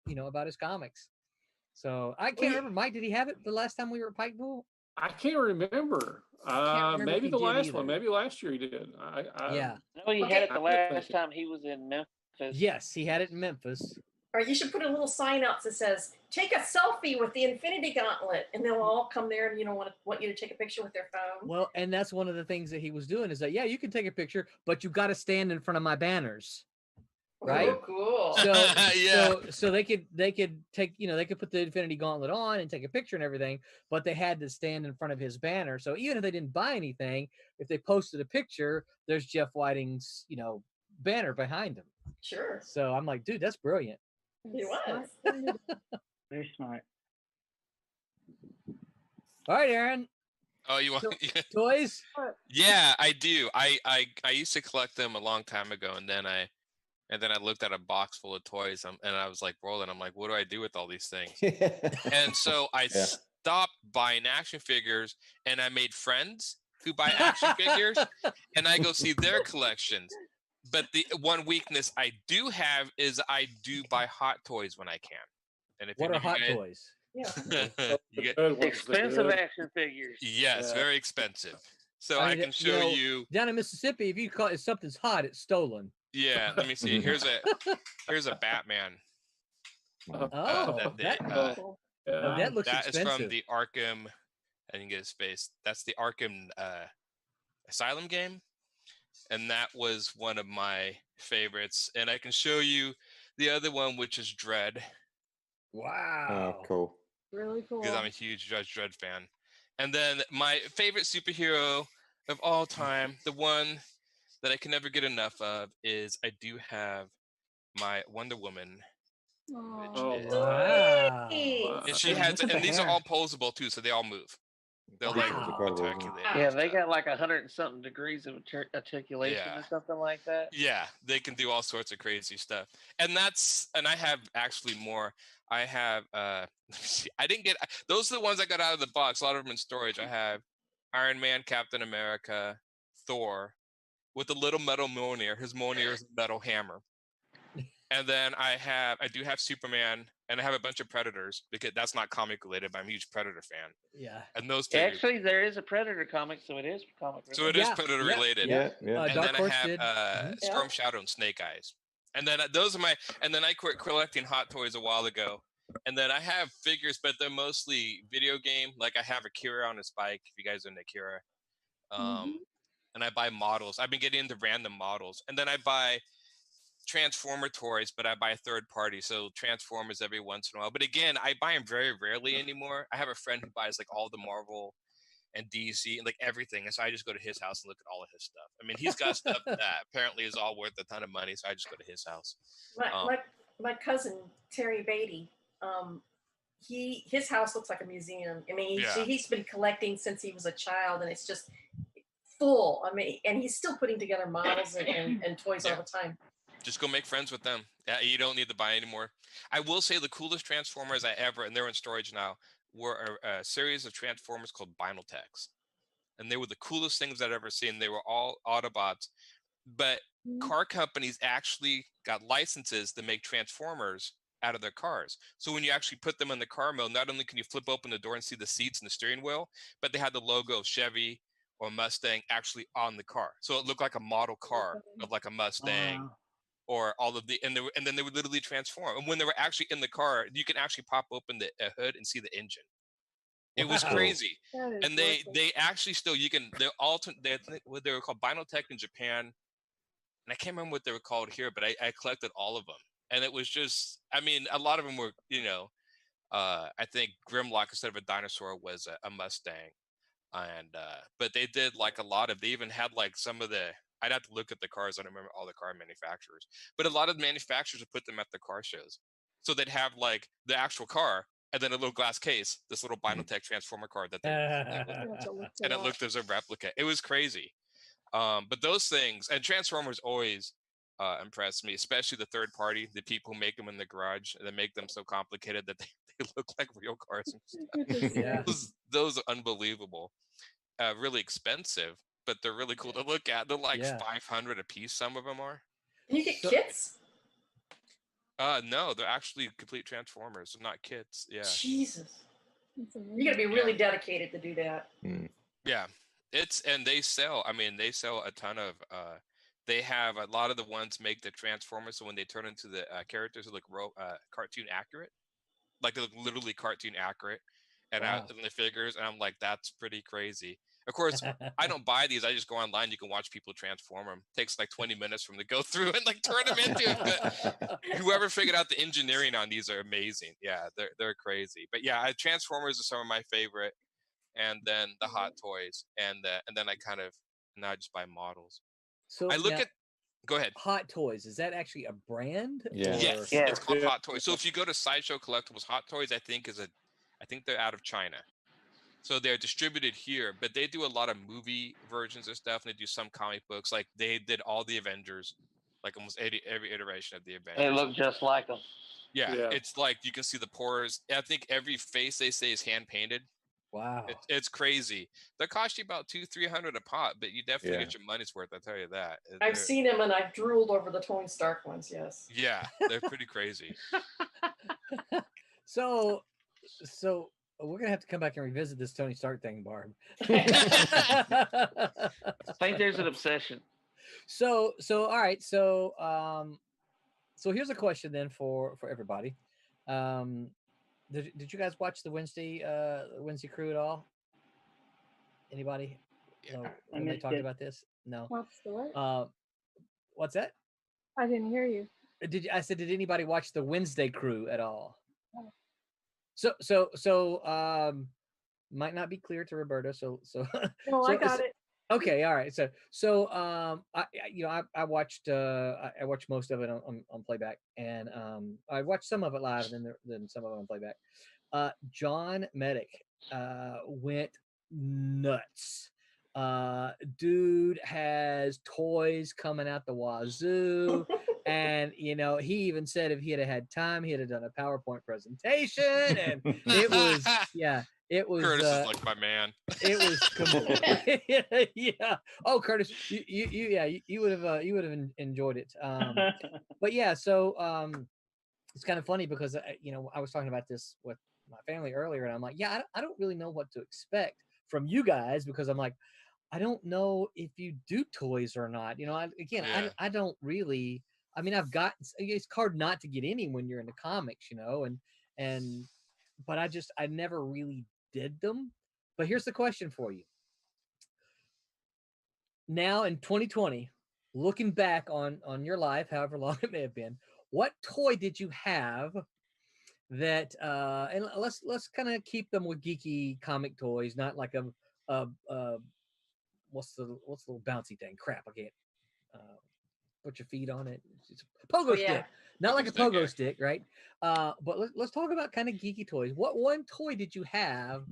them, about his comics. So I can't remember, Mike, did he have it the last time we were at Pikeville? I can't remember. Maybe the last one. Maybe last year he did. Yeah. No, he had it the last time he was in Memphis. Yes, he had it in Memphis. Or you should put a little sign out that says, "Take a selfie with the Infinity Gauntlet," and they'll all come there and want you to take a picture with their phone. Well, and that's one of the things that he was doing is that, yeah, you can take a picture, but you got to stand in front of my banners. Right. Oh, cool. So they could take, they could put the Infinity Gauntlet on and take a picture and everything, but they had to stand in front of his banner. So even if they didn't buy anything, if they posted a picture, there's Jeff Whiting's, banner behind him. Sure. So I'm like, dude, that's brilliant. He was. Very smart. All right, Aaron. Oh, you want toys? Yeah, I do. I used to collect them a long time ago, and then I looked at a box full of toys, and I was like, Roland, I'm like, what do I do with all these things? And so I stopped buying action figures, and I made friends who buy action figures, and I go see their collections. But the one weakness I do have is I do buy hot toys when I can. And if what are hot toys? Yeah. You get Expensive action figures. Yes, very expensive. So I I mean, can show you down in Mississippi. If something's hot, it's stolen. Yeah, let me see. Here's a Batman. That looks that expensive. is from the Arkham. I didn't get his face. That's the Arkham Asylum game, and that was one of my favorites. And I can show you the other one, which is Dredd. Wow. Oh, cool. Really cool. Because I'm a huge Judge Dredd fan. And then my favorite superhero of all time, the one that I can never get enough of, is I do have my Wonder Woman. Wow. And she has, and these are all posable too, so they all move. They'll like articulate. Yeah, they got like 100 and something degrees of articulation Yeah. or something like that. Yeah, they can do all sorts of crazy stuff. And I have actually more. I have let me see. I didn't get those are the ones I got out of the box. A lot of them in storage. I have Iron Man, Captain America, Thor, with a little metal Mjolnir. His Mjolnir is a metal hammer. And then I do have Superman, and I have a bunch of Predators, because that's not comic related, but I'm a huge Predator fan. Yeah. And those figures. Actually, there is a Predator comic, so it is comic related. So it is Predator related. Yeah. And Dark then Horse I did. have Storm Shadow and Snake Eyes. And then those are and then I quit collecting Hot Toys a while ago. And then I have figures, but they're mostly video game. Like I have Akira on his bike, if you guys are into Akira. And I buy models. I've been getting into random models. And then I buy Transformer toys, but I buy third party. So Transformers every once in a while. But again, I buy them very rarely anymore. I have a friend who buys like all the Marvel and DC and like everything. And so I just go to his house and look at all of his stuff. I mean, he's got stuff that apparently is all worth a ton of money. So I just go to his house. My cousin, Terry Beatty, his house looks like a museum. I mean, he's been collecting since he was a child, and it's just full. I mean, and he's still putting together models and toys all the time. Just go make friends with them. Yeah, you don't need to buy anymore. I will say the coolest Transformers I ever, and they're in storage now, were a series of Transformers called Binaltex. And they were the coolest things I'd ever seen. They were all Autobots. But car companies actually got licenses to make Transformers out of their cars. So when you actually put them in the car mode, not only can you flip open the door and see the seats and the steering wheel, but they had the logo of Chevy or Mustang actually on the car. So it looked like a model car of like a Mustang. Or all of and then they would literally transform. And when they were actually in the car, you can actually pop open the hood and see the engine. It was crazy. And they actually still, they were called Binaltech in Japan. And I can't remember what they were called here, but I collected all of them. And it was just, I mean, a lot of them were, I think Grimlock instead of a dinosaur was a Mustang. And but they did like a lot of, they even had like some of I'd have to look at the cars. I don't remember all the car manufacturers, but a lot of the manufacturers would put them at the car shows. So they'd have like the actual car and then a little glass case, this little Binaltech Transformer car that and it looked as a replica. It was crazy. But those things, and Transformers always impressed me, especially the third party, the people who make them in the garage and they make them so complicated that they look like real cars and stuff. Those are unbelievable. Really expensive, but they're really cool to look at. They're like 500 a piece. Some of them are. Can you get kits? No, they're actually complete Transformers. They're not kits. Yeah. Jesus. You gotta be really dedicated to do that. Yeah. And they sell. I mean, they sell a ton of they have a lot of the ones make the Transformers, so when they turn into the characters, they look cartoon accurate, like they look literally cartoon accurate, and Wow. and the figures, and I'm like, that's pretty crazy. Of course, I don't buy these. I just go online. You can watch people transform them. Takes like 20 minutes for them to go through and like turn them into it. But whoever figured out the engineering on these are amazing. Yeah, they're crazy. But yeah, Transformers are some of my favorite, and then the Hot Toys, and then I kind of now I just buy models. So I look now, at. Go ahead. Hot Toys, is that actually a brand? Yeah. Yes, Yeah. it's called Hot Toys. So if you go to Sideshow Collectibles, Hot Toys, I think they're out of China. So they're distributed here, but they do a lot of movie versions of stuff, and they do some comic books. Like they did all the Avengers, like almost every iteration of the Avengers. They look just like them. Yeah, Yeah. it's like you can see the pores. I think every face they say is hand painted. Wow. It's crazy. They cost you about $200-300 a pop, but you definitely Yeah. get your money's worth. I tell you that. I've seen them and I've drooled over the Tony Stark ones. Yes. Yeah, they're pretty crazy. So we're gonna have to come back and revisit this Tony Stark thing, Barb. I think there's an obsession. So all right. So here's a question then for everybody. Did you guys watch the Wednesday crew at all? Anybody? Yeah. No, I when they missed talked it. about this? No. What's the what? What's that? I didn't hear you. I said, did anybody watch the Wednesday crew at all? Oh. So might not be clear to Roberta. So No, I got it. Okay, all right. So I watched most of it on playback, and I watched some of it live, and then some of it on playback. John Medic went nuts. Dude has toys coming out the wazoo. And he even said if he had time, he'd have done a PowerPoint presentation, and it was Curtis is like my man. It was yeah. Oh, Curtis, you would have enjoyed it. But yeah, so it's kind of funny because I was talking about this with my family earlier, and I'm like, yeah, I don't really know what to expect from you guys, because I'm like, I don't know if you do toys or not. I don't really. I mean, it's hard not to get any when you're into comics, but I never really did them. But here's the question for you. Now in 2020, looking back on your life, however long it may have been, what toy did you have that and let's kind of keep them with geeky comic toys, not like a what's the little bouncy thing? Crap, I can't put your feet on it. It's a pogo stick. Not like a pogo stick, right? But let's talk about kind of geeky toys. What one toy did you have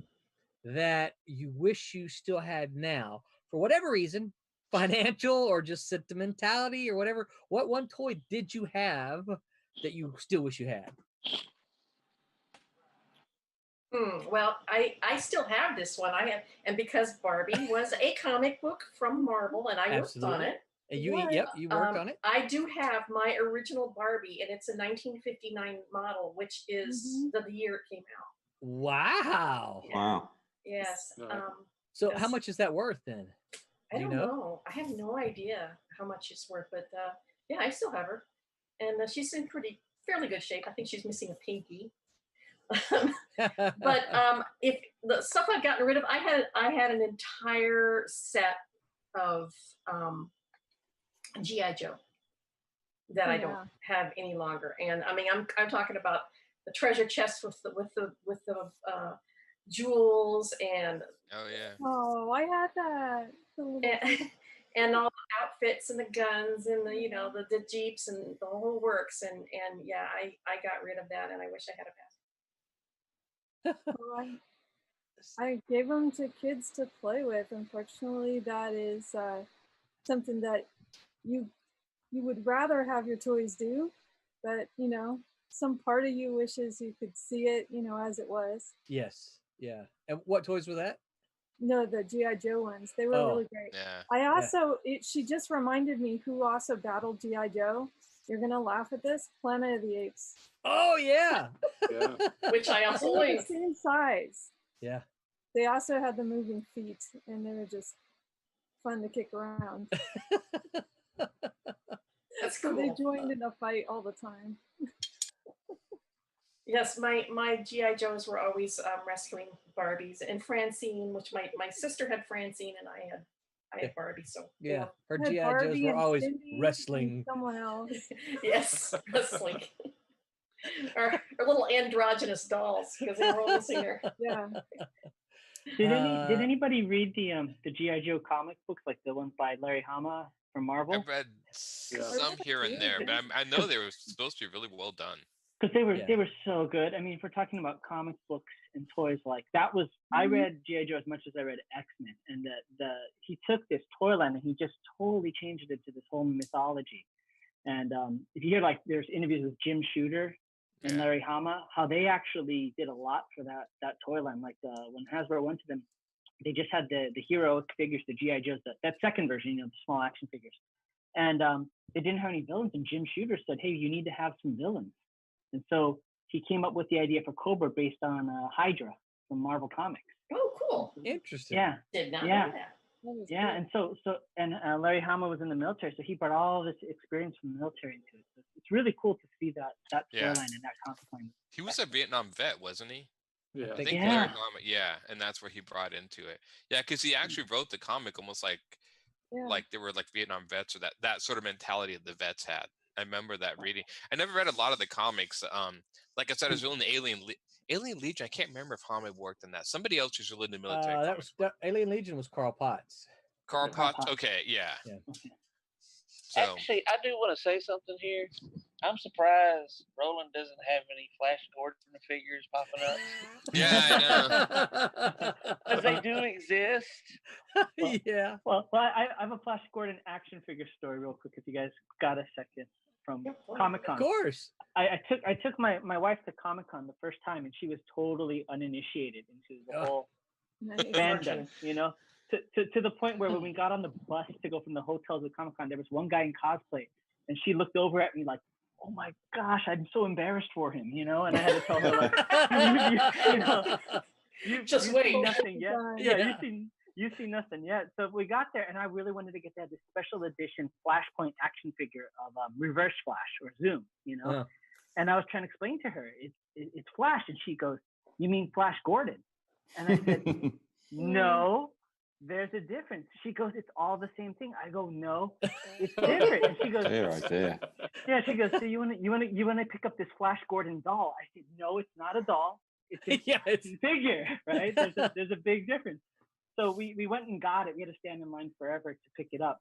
that you wish you still had now, for whatever reason, financial or just sentimentality or whatever? What one toy did you have that you still wish you had? Well, I still have this one. And because Barbie was a comic book from Marvel, and I worked on it. And you worked on it? I do have my original Barbie, and it's a 1959 model, which is the year it came out. Wow. Yeah. Wow. Yes. So how much is that worth then? I don't know. I have no idea how much it's worth, but yeah, I still have her, and she's in fairly good shape. I think she's missing a pinky. But if the stuff I've gotten rid of, I had an entire set of G.I. Joe that I don't have any longer, and I mean I'm talking about the treasure chest with the jewels and I had that. And all the outfits and the guns and the jeeps and the whole works, and yeah, I got rid of that, and I wish I had a basket. I gave them to kids to play with. Unfortunately, that is something that you would rather have your toys do, but some part of you wishes you could see it, as it was. Yes. Yeah. And what toys were that? No, the G.I. Joe ones. They were really great. Yeah. I also, she just reminded me who also battled G.I. Joe. You're going to laugh at this. Planet of the Apes. Oh, yeah. Which I also They were the same size. Yeah. They also had the moving feet, and they were just fun to kick around. That's So they cool. joined in a fight all the time. Yes, my GI Joes were always rescuing Barbies, and Francine, which my sister had Francine, and I had Barbie. So Yeah, her I had GI Joes Barbie were and always Cindy and wrestling. someone else. yes, wrestling. or little androgynous dolls because they were all missing there. Yeah. Did anybody read the GI Joe comic books, like the ones by Larry Hama from Marvel? I've read some here and there, but I know they were supposed to be really well done. Because they were so good. I mean, if we're talking about comic books and toys, like that was I read GI Joe as much as I read X-Men, and he took this toy line and he just totally changed it to this whole mythology. And if you hear, like, there's interviews with Jim Shooter and Larry Hama, how they actually did a lot for that toy line. Like when Hasbro went to them, they just had the heroic figures, the GI Joes, that second version, the small action figures, and they didn't have any villains. And Jim Shooter said, "Hey, you need to have some villains." And so he came up with the idea for Cobra based on Hydra from Marvel Comics. Oh, cool! Interesting. Yeah, Did not yeah. know that. Yeah, and so Larry Hama was in the military, so he brought all this experience from the military into it. So it's really cool to see that storyline and that comic line. He was a Vietnam vet, wasn't he? Yeah, I think Larry Hama, and that's where he brought into it. Yeah, because he actually wrote the comic almost like they were like Vietnam vets, or that sort of mentality that the vets had. I remember that reading. I never read a lot of the comics. Like I said, I was really in the Alien Legion. I can't remember if Hama worked in that. Somebody else who's really in the military. Alien Legion was Carl Potts. Carl Potts. Okay, yeah. So Actually, I do want to say something here. I'm surprised Roland doesn't have any Flash Gordon figures popping up. Yeah, I know. Because they do exist. Yeah. Well, I have a Flash Gordon action figure story real quick, if you guys got a second, from Comic-Con. Of course. I took my wife to Comic-Con the first time, and she was totally uninitiated into the whole fandom, to the point where when we got on the bus to go from the hotel to Comic-Con, there was one guy in cosplay, and she looked over at me like, "Oh my gosh, I'm so embarrassed for him," and I had to tell her, like, you've seen nothing yet. Yeah, you've seen nothing yet. So we got there, and I really wanted to get this special edition Flashpoint action figure of Reverse Flash, or Zoom, And I was trying to explain to her, it's Flash, and she goes, "You mean Flash Gordon?" And I said, "No, there's a difference." She goes, "It's all the same thing." I go, "No, it's different." And she goes, "Yeah." She goes, "So you want to pick up this Flash Gordon doll?" I said, "No, it's not a doll. It's a figure, right? There's a big difference." So we went and got it. We had to stand in line forever to pick it up.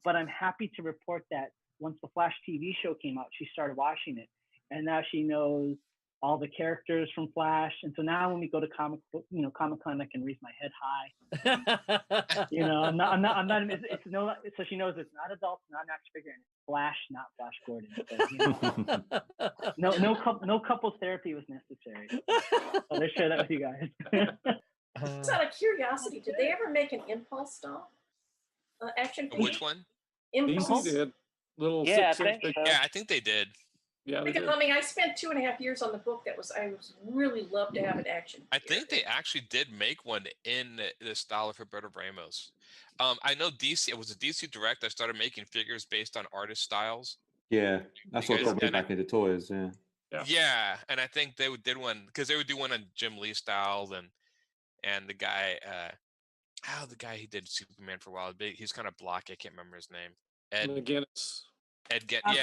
But I'm happy to report that once the Flash TV show came out, she started watching it, and now she knows all the characters from Flash. And so now when we go to Comic-Con, I can raise my head high. I'm not. It's no. So she knows it's not adult, not an action figure, and it's Flash, not Flash Gordon. So, no couples therapy was necessary. I'll just share that with you guys. Just out of curiosity, did they ever make an Impulse doll? Action figure? Which one? Impulse. DC did. Little Yeah, I think they did. Yeah, because, I mean, I spent 2.5 years on the book. I was really love to have an action figure. I think they actually did make one in the style of Roberto Ramos. I know DC. It was a DC Direct that started making figures based on artist styles. Yeah, that's what got me back into toys. Yeah. Yeah, and I think they did one because they would do one on Jim Lee style and the guy, the guy he did Superman for a while. He's kind of blocky. I can't remember his name. McGinnis. McGinnis.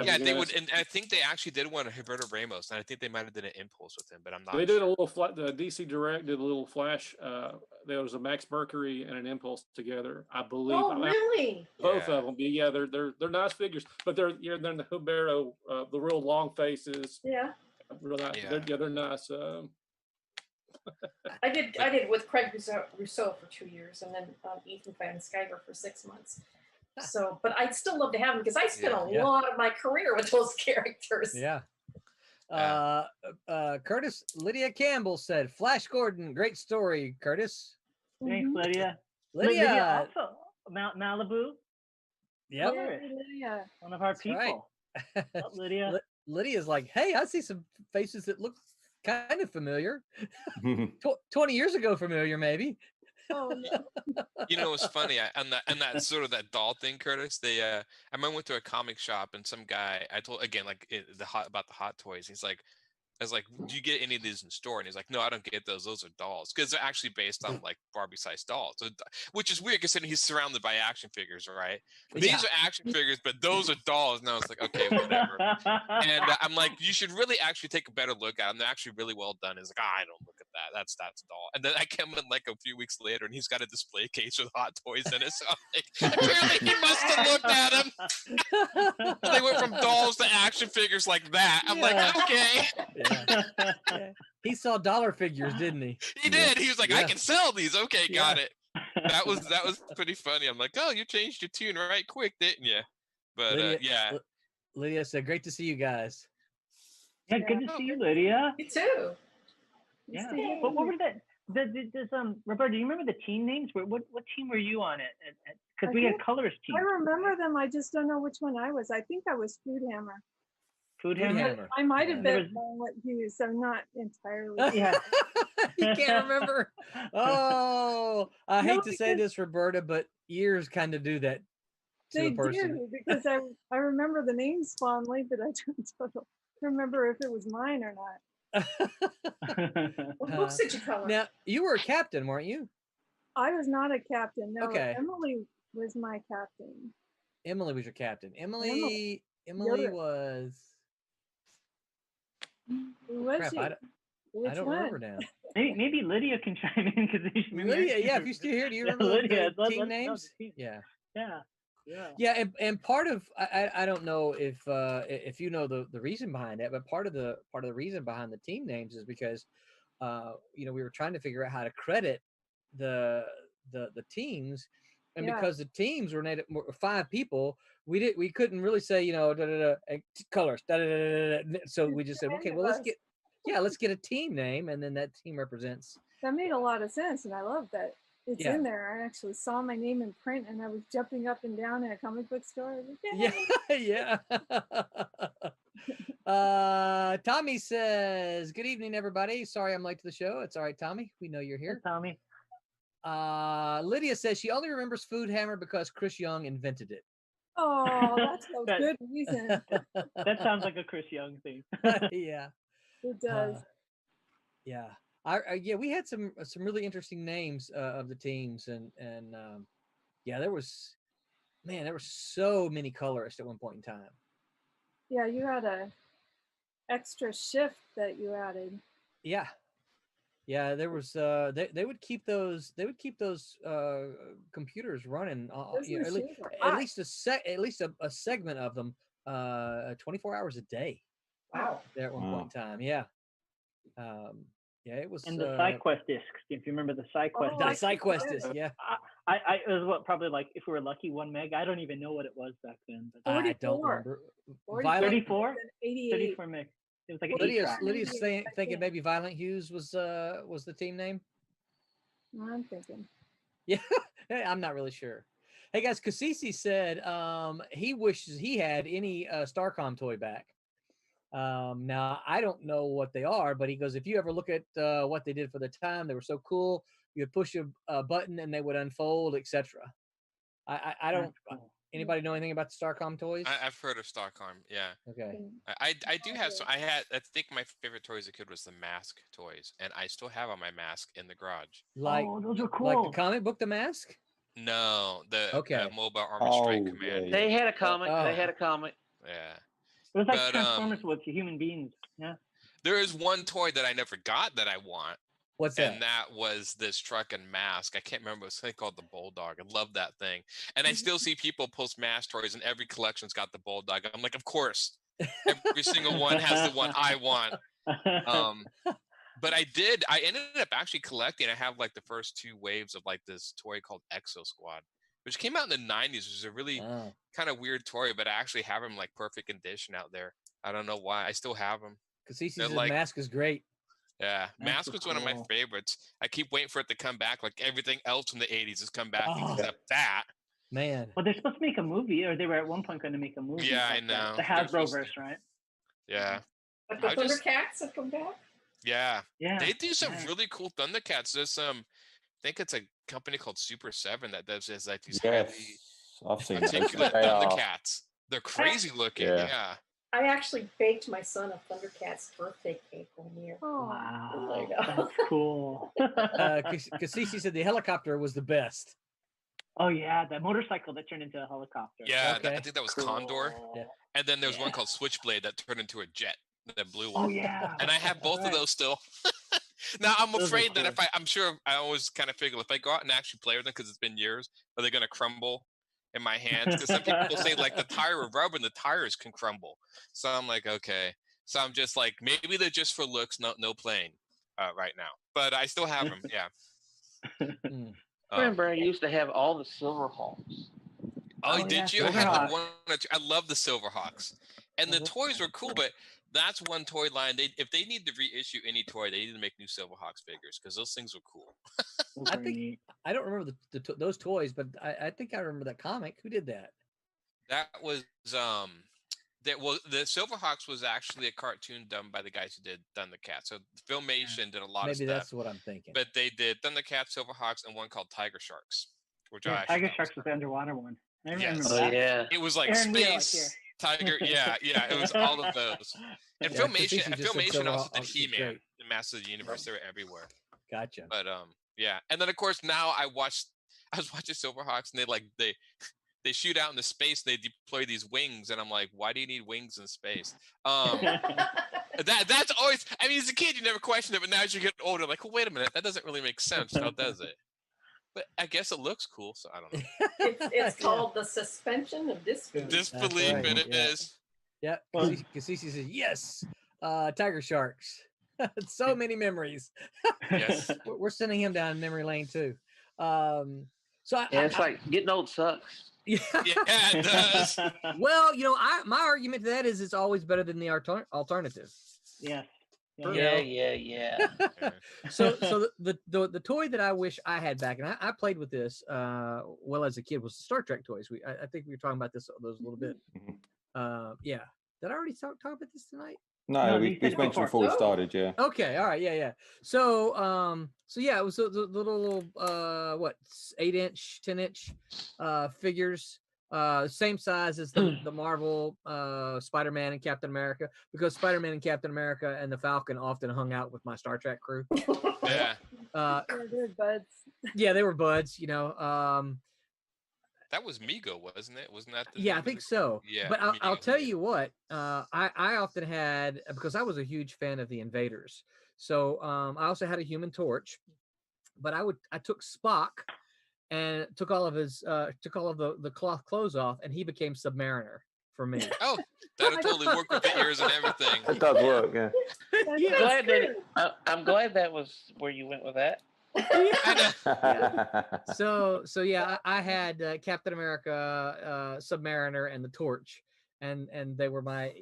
Yeah, they would, and I think they actually did one of Roberto Ramos, and I think they might have did an Impulse with him, but I'm not. They did a little the DC Direct did a little Flash. There was a Max Mercury and an Impulse together, I believe. Oh, really? Both of them. Yeah, they're nice figures, but they're in the Roberto, the real long faces. Yeah. Real nice. Yeah. They're nice. I did with Craig Rousseau for 2 years, and then Ethan Van Sciver for 6 months. So, but I'd still love to have them because I spent a lot of my career with those characters. Yeah. Curtis, Lydia Campbell said, "Flash Gordon, great story, Curtis." Thanks, Lydia. Lydia also Malibu. Yep. Lydia, one of our people. Right. Lydia. Lydia's like, "Hey, I see some faces that look kind of familiar. 20 years ago, familiar maybe." Oh no. You know, it's funny. And that sort of that doll thing, Curtis. I remember I went to a comic shop and some guy I told again about the hot toys. He's like, I was like, do you get any of these in store? And he's like, no, I don't get those. Those are dolls because they're actually based on like Barbie-sized dolls, so, which is weird considering he's surrounded by action figures, right? These are action figures, but those are dolls. And I was like, okay, whatever. And I'm like, you should really actually take a better look at them. They're actually really well done. He's like, I don't look at that. That's a doll. And then I came in like a few weeks later, and he's got a display case with hot toys in it. So I'm like, apparently he must have looked at them. They went from dolls to action figures like that. I'm like, okay. Yeah. He saw dollar figures, didn't he? He did. He was like, I can sell these. Okay, got it. That was pretty funny. I'm like, oh, you changed your tune right quick, didn't you? But Lydia, yeah. Lydia said, great to see you guys. Yeah, good to see you, Lydia. You too. Yeah. What were that? Roberta, do you remember the team names? What team were you on it? Because we had colors team. I remember them. I just don't know which one I was. I think I was Food Hammer. Food Hammer. I might have been what Hughes. I'm not entirely. Yeah. You can't remember. Oh, I hate to say this, Roberta, but years kind of do that to a person. Do because I remember the names fondly, but I don't remember if it was mine or not. What books did you color? Now, you were a captain, weren't you? I was not a captain. No, Okay. Emily was my captain. Emily was your captain. Emily was. Who was Crap, she? I don't remember now. Maybe Lydia can chime in because Lydia, yeah, if you're still here, do you remember Lydia, the team names? Yeah. Yeah, and part of I don't know if you know the reason behind that, but part of the reason behind the team names is because we were trying to figure out how to credit the teams, and because the teams were made up 5 people, we couldn't really say colors so we just said, okay, well let's get a team name, and then that team represents. That made a lot of sense, and I love that it's in there. I actually saw my name in print, and I was jumping up and down in a comic book store. Yeah. Tommy says, good evening, everybody. Sorry I'm late to the show. It's all right, Tommy. We know you're here. Hey, Tommy. Lydia says she only remembers Food Hammer because Chris Young invented it. Oh, that's a good reason. That sounds like a Chris Young thing. Yeah. It does. Yeah. We had some really interesting names of the teams, and there was so many colorists at one point in time. Yeah, you had a extra shift that you added. Yeah, there was they would keep those computers running at least a segment of them 24 hours a day. Wow. There at one point in time. Yeah. It was. And the side quest discs, if you remember the side quest. The side quest disc, yeah. It was probably like, if we were lucky, 1 meg. I don't even know what it was back then. But I don't remember. 34? 88. 34 meg. It was like Lydia's thinking maybe Violent Hughes was the team name. I'm thinking. Yeah, I'm not really sure. Hey guys, Cassisi said he wishes he had any Starcom toy back. Now I don't know what they are, but he goes, if you ever look at what they did for the time, they were so cool. You would push a button and they would unfold, etc. I don't. Anybody know anything about the Starcom toys? I've heard of Starcom. Yeah. Okay. I do have some. I think my favorite toy as a kid was the Mask toys, and I still have on my Mask in the garage. Those are cool. Like the comic book, the Mask. No, the Mobile Army Strike Command. Yeah. They had a comic. They had a comic. Yeah. It was like Transformers with human beings. Yeah. There is one toy that I never got that I want. What's that? And that was this truck and Mask. I can't remember. It was something called the Bulldog. I love that thing. And I still see people post Mask toys, and every collection's got the Bulldog. I'm like, of course. Every single one has the one I want. But I ended up actually collecting. I have like the first 2 waves of like this toy called Exo Squad, which came out in the 90s. It was a really kind of weird toy, but I actually have them like perfect condition out there. I don't know why. I still have them. Because he says Mask is great. Yeah, Mask was one of my favorites. I keep waiting for it to come back. Like everything else from the 80s has come back except that. Man. Well, they're supposed to make a movie, or they were at one point going to make a movie. Yeah, I know. The Hasbroverse, right? Yeah. Like the Thundercats have come back? Yeah. They do some really cool Thundercats. There's some think it's a company called Super 7 that does is like these Yes, highly I've seen those. articulate They are. Thundercats. They're crazy looking. Yeah. Yeah. I actually baked my son a Thundercats birthday cake one year. Wow, There you go. that's cool. Cassisi said the helicopter was the best. Oh yeah, that motorcycle that turned into a helicopter. Yeah, Okay. I think that was Condor. Yeah. And then there's one Yeah. called Switchblade that turned into a jet, that blue Oh one. yeah. And I have both of Right. those still. Now I'm Those are afraid that cool. if I'm sure I always kind of figure if I go out and actually play with them because it's been years, are they going to crumble in my hands? Because some people say like the tire of rubber and the tires can crumble. So I'm like, okay. So I'm just like, maybe they're just for looks, no playing right now. But I still have them. Yeah. Remember, I used to have all the Silverhawks. Oh, Oh, did yeah, you? I had like Silverhawks. one. Or two. I love the Silverhawks, and the toys were cool. But that's one toy line. If they need to reissue any toy, they need to make new Silverhawks figures because those things were cool. I think I don't remember those toys, but I think I remember that comic. Who did that? That was the Silverhawks was actually a cartoon done by the guys who did Thundercats. So Filmation did a lot of Maybe stuff. that's what I'm thinking. But they did Thundercats, Silverhawks, and one called Tiger Sharks, which I Yeah, actually Tiger thought Sharks was the underwater one. I Yes. remember Oh that. yeah. It was like Aaron Wheeler, like, space here. tiger. Yeah, it was all of those. And Yeah, Cassisi Filmation just said also Silverhawks did was He-Man, great. the Masters of the Universe. They were everywhere. Gotcha. But yeah. And then of course now I was watching Silverhawks and they shoot out into space and they deploy these wings and I'm like, why do you need wings in space? That's always, I mean, as a kid you never questioned it, but now as you get older, like, well, wait a minute, that doesn't really make sense. How does it? But I guess it looks cool, so I don't know. It's called the suspension of disbelief. Disbelief, right, it yeah. is. Yeah, Cassisi says yes. Tiger Sharks. So many memories. Yes. We're sending him down memory lane too. So Yeah, it's like getting old sucks. yeah, it does. Well, my argument to that is it's always better than the alternative. Yes. Yeah. So the toy that I wish I had back, and I played with this well as a kid, was the Star Trek toys. I think we were talking about those a little bit. Yeah. Did I already talk about this tonight? No, we mentioned before we started. Yeah. Okay. All right. Yeah. So yeah, it was the little 8-inch, 10-inch figures. Same size as the Marvel Spider-Man and Captain America, because Spider-Man and Captain America and the Falcon often hung out with my Star Trek crew. Yeah. They're buds. Yeah, they were buds. That was Mego, wasn't it? Wasn't that the Yeah, I name of think the- so. Yeah. But I'll Mego, tell yeah. you what, I often had, because I was a huge fan of the Invaders. So I also had a Human Torch, but I took Spock and took all of the cloth clothes off, and he became Submariner for me. Oh, that'll totally work with the ears and everything. It does work. Yeah. I'm glad that was where you went with that. So yeah, I had Captain America, Submariner, and the Torch, and they were my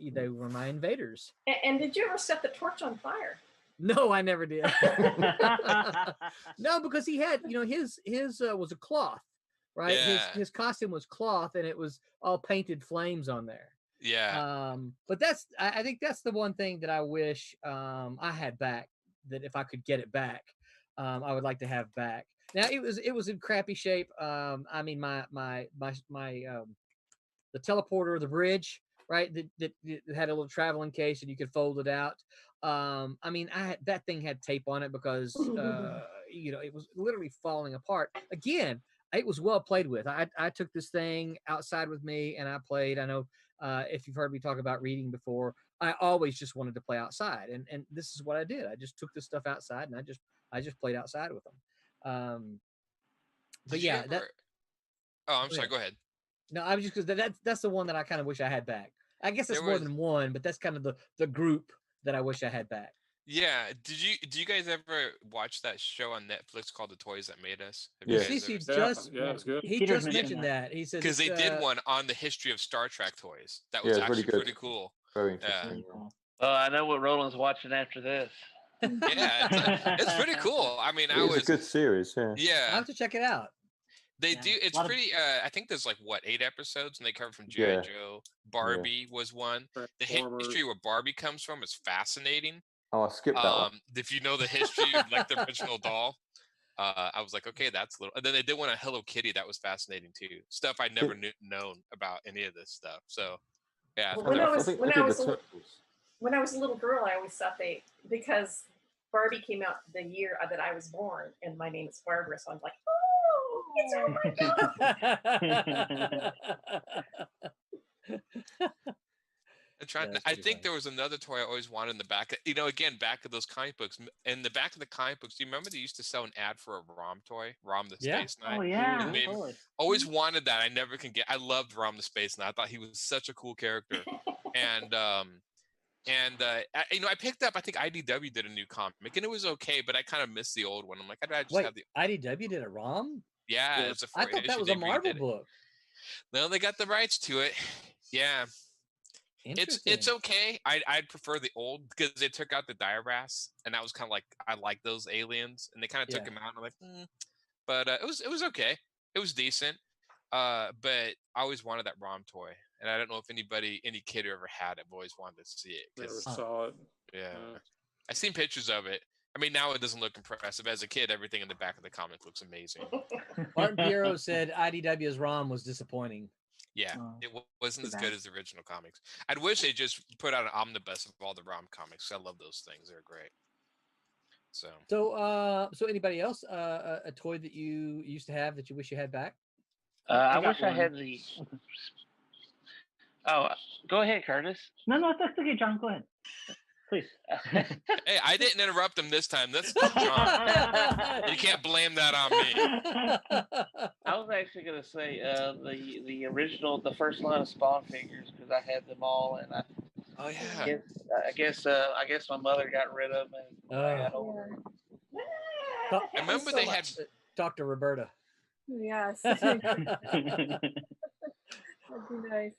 invaders. And did you ever set the torch on fire? No, I never did. No, because he had, his was a cloth, right? Yeah. His costume was cloth, and it was all painted flames on there. Yeah. But I think that's the one thing that I wish I had back, that if I could get it back, I would like to have back. Now it was in crappy shape. I mean my the teleporter, the bridge, right? That had a little traveling case and you could fold it out. I mean, that thing had tape on it because it was literally falling apart. Again, it was well played with. I took this thing outside with me and I played. I know if you've heard me talk about reading before, I always just wanted to play outside, and this is what I did. I just took this stuff outside and I just played outside with them. But Did you yeah, ever- Oh, I'm sorry. Go ahead. no, I was just because that's the one that I kind of wish I had back. I guess it's There more was- than one, but that's kind of the group that I wish I had back. Yeah. Do you guys ever watch that show on Netflix called The Toys That Made Us? Have you Yeah. guys CC ever- just Yeah, it's good. he Peter just mentioned mentioned that. He said Because they it's, did one on the history of Star Trek toys. That Yeah, was it's really actually good. pretty cool. Very Yeah. interesting. I know what Roland's watching after this. Yeah, it's pretty cool. I mean, It I is was a good series. Yeah. I'll yeah. have to check it out. They Yeah, do. a It's lot of- pretty. I think there's like 8 episodes, and they cover from G.I. Yeah. Joe. Barbie was one. The Transformers. history where Barbie comes from is fascinating. Oh, I skipped that one. If you know the history of like the original doll. I was like, okay, that's a little. And then they did one on Hello Kitty that was fascinating too. Stuff I never known about any of this stuff. So yeah, Well, I think they did the Turtles. when I was a little girl, I always thought because Barbie came out the year that I was born, and my name is Barbara, so I'm like, oh, it's I'm trying. That's I pretty think funny. there was another toy I always wanted in the back. Again, back of those comic books. In the back of the comic books, do you remember they used to sell an ad for a Rom toy, Rom the Yeah. Space Knight? Oh yeah, It made- totally. always wanted that. I never can get. I loved Rom the Space Knight. I thought he was such a cool character. And I picked up. I think IDW did a new comic, and it was okay, but I kind of missed the old one. I'm like, I'd just Wait, have the. IDW did a ROM? Yeah, it's a I thought that was a Marvel book. No, they got the rights to it. Yeah. It's okay. I'd prefer the old because they took out the Diabras, and that was kind of like I like those aliens, and they kind of took him out. And I'm like, but it was okay. It was decent. But I always wanted that ROM toy, and I don't know if any kid who ever had it, I've always wanted to see it. Never saw it. Yeah, I've seen pictures of it. I mean, now it doesn't look impressive. As a kid, everything in the back of the comic looks amazing. Martin Piero said IDW's ROM was disappointing. Yeah, it wasn't as good as the original comics. I'd wish they just put out an omnibus of all the ROM comics. I love those things; they're great. So anybody else a toy that you used to have that you wish you had back? I wish I had the. Oh, go ahead, Curtis. No, that's okay, John. Go ahead, please. Hey, I didn't interrupt him this time. That's John. You can't blame that on me. I was actually going to say the original, the first line of Spawn figures because I had them all, and oh yeah, I guess my mother got rid of them when I got older. I remember they had Dr. Roberta. Yes. That'd be nice.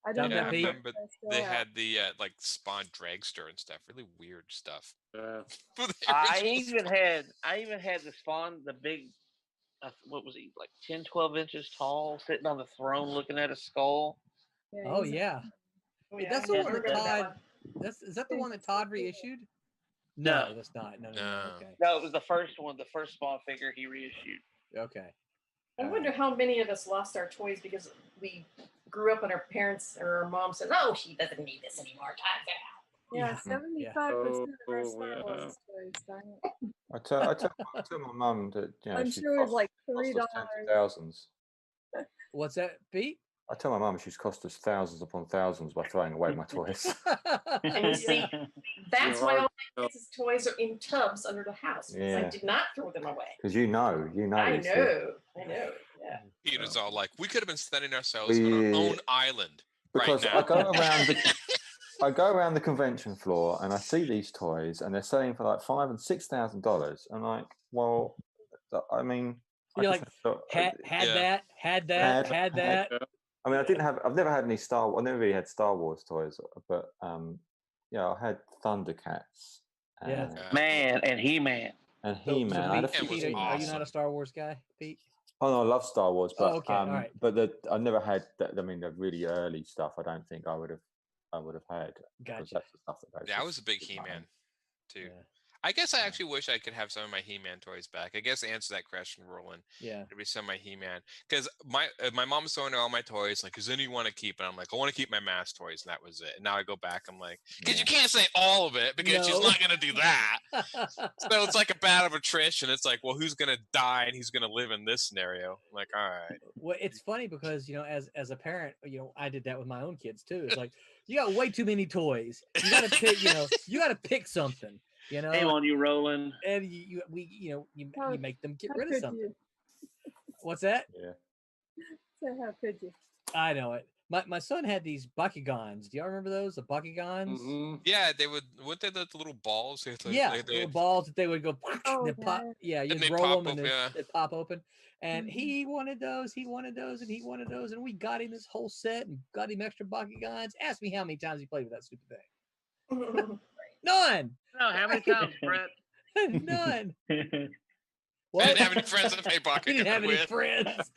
I don't know. I remember they had the like Spawn Dragster and stuff. Really weird stuff. Yeah. I even had the Spawn, the big, what was he, like 10, 12 inches tall, sitting on the throne looking at a skull. Oh yeah. Yeah, That's the one that Todd. Is that the one that Todd reissued? No, that's not. No. Okay. No, it was the first one, the first Spawn figure he reissued. Okay. I wonder how many of us lost our toys because we grew up and our parents or our mom said, "Oh, she doesn't need this anymore. Time's out." Yeah, 75% of our Star Wars toys. I tell my mum that I'm she sure it's cost- like cost $3. us tens of thousands. What's that, Pete? I tell my mum she's cost us thousands upon thousands by throwing away my toys. And you see, that's why all my kids' toys are in tubs under the house because I Yeah. did not throw them away. Because you know. I you see. know. Yeah. Peter's all like, we could have been studying ourselves on our own island Because right now. I go around the convention floor and I see these toys and they're selling for like $5,000 and $6,000. I'm like, well, I mean, You're like, had that. I mean, I've never had any I never really had Star Wars toys, but yeah, I had Thundercats. Yeah. Man, and He-Man. And He-Man. I had a few Pete, are you not a Star Wars guy, Pete? Oh no, I love Star Wars, but okay, all right. but I never had that. I mean, the really early stuff. I don't think I would have had. Gotcha. That's the stuff that goes. Yeah, I with was a big He-Man He-Man. too. Yeah. I guess I actually wish I could have some of my He-Man toys back. I guess to answer that question, Roland, Yeah. it'd be some of my He-Man because my mom was throwing all my toys. Like, is any you want to keep? And I'm like, I want to keep my mass toys, and that was it. And now I go back, I'm like, because you can't say all of it because she's not gonna do that. So it's like a battle of attrition. It's like, well, who's gonna die and who's gonna live in this scenario? I'm like, all right. Well, it's funny because as a parent, I did that with my own kids too. It's like you got way too many toys. You got to pick. You got to pick something. Shame on you, Roland. And you make them get rid of something. What's that? Yeah. So how could you? I know it. My son had these Bakugans. Do y'all remember those? The Bakugans? Mm-hmm. Yeah, wouldn't they the little balls? Little balls that they would go. Oh, pop, yeah, And you'd they roll pop them and up, they pop open. And he wanted those. He wanted those, and he wanted those, and we got him this whole set and got him extra Bakugans. Ask me how many times he played with that stupid thing. None. No, how many times, Brett? None. I didn't have any friends to play Bakugans He didn't have any with. friends.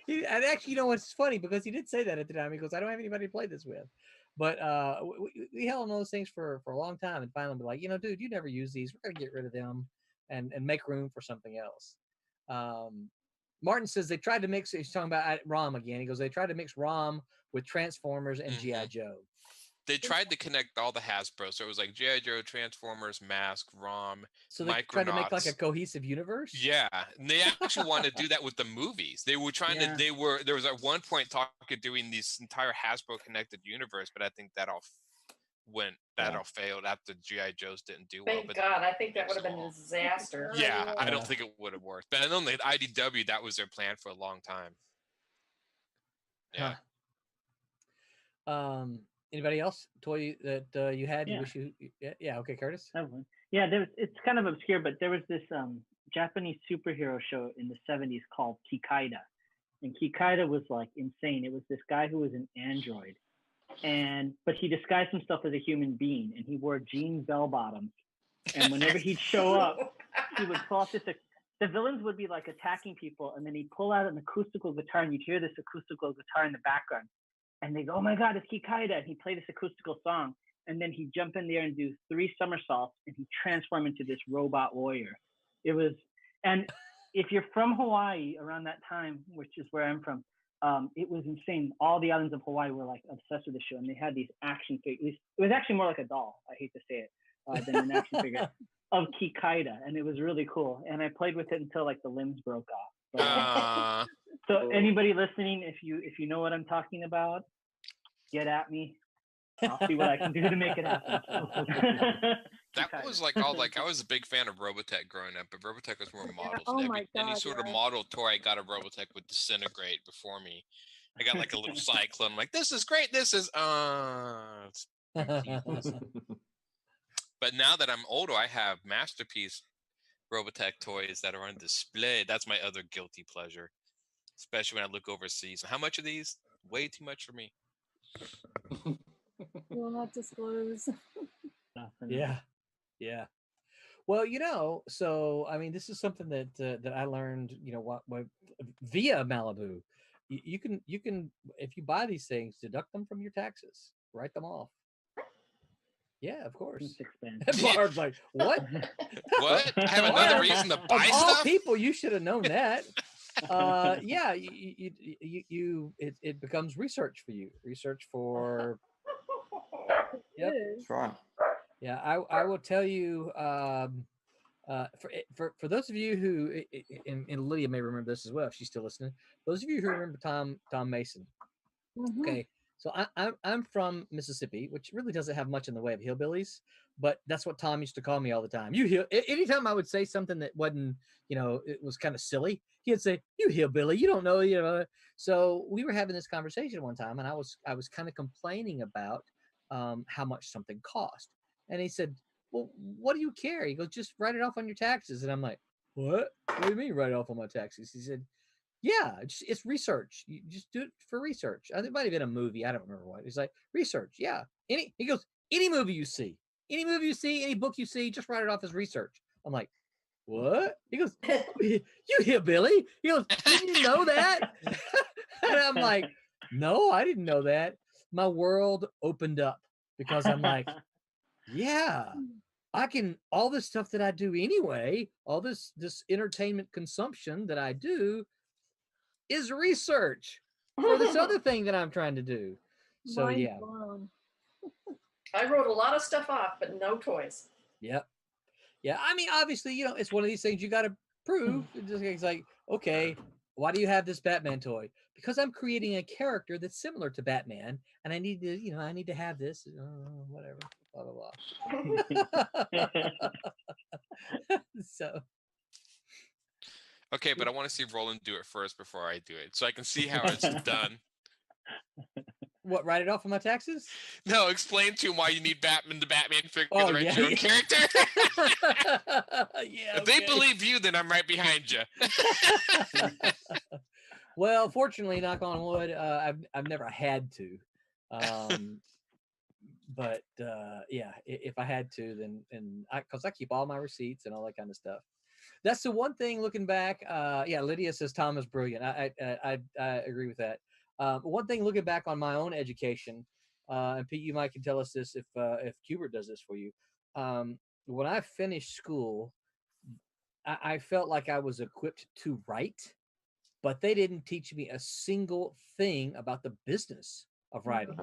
And actually, what's funny because he did say that at the time. He goes, "I don't have anybody to play this with." But we held on those things for a long time, and finally we're like, dude, you never use these. We're gonna get rid of them and make room for something else. Martin says they tried to mix. He's talking about ROM again. He goes, they tried to mix ROM with Transformers and GI Joe. They tried to connect all the Hasbro, so it was like GI Joe, Transformers, Mask, ROM, So they tried to make like a cohesive universe. Yeah, and they actually wanted to do that with the movies. They were trying to. There was at one point talk of doing this entire Hasbro connected universe, but I think that all failed after GI Joes didn't do well. Thank God, I think that would have been a disaster. Yeah, I don't think it would have worked. But I know that IDW, that was their plan for a long time. Yeah. Huh. Anybody else toy that you had? Yeah. You wish you? Yeah. Okay, Curtis. Yeah, it's kind of obscure, but there was this Japanese superhero show in the 70s called Kikaida, and Kikaida was like insane. It was this guy who was an android, but he disguised himself as a human being, and he wore jean bell bottoms. And whenever he'd show up, he would pull out this. The villains would be like attacking people, and then he'd pull out an acoustical guitar, and you'd hear this acoustical guitar in the background. And they go, "Oh my God, it's Kikaida!" And he'd play this acoustical song, and then he'd jump in there and do 3 somersaults, and he'd transform into this robot warrior. It was, and if you're from Hawaii around that time, which is where I'm from, it was insane. All the islands of Hawaii were like obsessed with the show, and they had these action figures. It was actually more like a doll. I hate to say it, than an action figure of Kikaida, and it was really cool. And I played with it until like the limbs broke off. So anybody listening, if you know what I'm talking about, get at me. I'll see what I can do to make it happen. That was like I was a big fan of Robotech growing up, but Robotech was more models. Any sort of model toy I got of Robotech would disintegrate before me. I got like a little cyclone. I'm like, this is great. This is But now that I'm older, I have Masterpiece Robotech toys that are on display. That's my other guilty pleasure, especially when I look overseas. How much are these? Way too much for me. We will not disclose. Yeah. Well, so I mean, this is something that I learned, what via Malibu. You can if you buy these things, deduct them from your taxes, write them off. Yeah, of course. Barb's like, what? What? I have another reason to buy of all stuff? people, you should have known that. Yeah, it becomes research for you. Research for. Yep. That's right. Yeah, I will tell you. For those of you who, and Lydia may remember this as well if she's still listening. Those of you who remember Tom Mason. Mm-hmm. Okay, so I'm from Mississippi, which really doesn't have much in the way of hillbillies, but that's what Tom used to call me all the time. Anytime I would say something that wasn't, it was kind of silly, he'd say, "You hillbilly, you don't know." So we were having this conversation one time, and I was kind of complaining about how much something cost, and he said, "Well, what do you care?" He goes, "Just write it off on your taxes." And I'm like, "What? What do you mean write it off on my taxes?" He said, "Yeah, it's research. You just do it for research." I think it might have been a movie. I don't remember what. He's like, "Research, yeah." He goes, "Any movie you see, any book you see, just write it off as research." I'm like, "What?" He goes, "You hillbilly." He goes, "Didn't you know that?" And I'm like, "No, I didn't know that." My world opened up because I'm like, yeah, I can, all this stuff that I do anyway, all this entertainment consumption that I do is research for this other thing that I'm trying to do. So Mind yeah. blown. I wrote a lot of stuff off, but no toys. Yep. Yeah. I mean, obviously, it's one of these things you got to prove. It's like, okay, why do you have this Batman toy? Because I'm creating a character that's similar to Batman, and I need to, I need to have this, whatever, blah, blah, blah. So. Okay, but I want to see Roland do it first before I do it, so I can see how it's done. What, write it off on my taxes? No, explain to him why you need the Batman figure to write your own character. Yeah. If they believe you, then I'm right behind you. Well, fortunately, knock on wood, I've never had to. But yeah, if I had to, then because I keep all my receipts and all that kind of stuff. That's the one thing looking back. Yeah, Lydia says Tom is brilliant. I agree with that. One thing looking back on my own education, and Pete, you might can tell us this if Hubert does this for you. When I finished school, I felt like I was equipped to write, but they didn't teach me a single thing about the business of writing.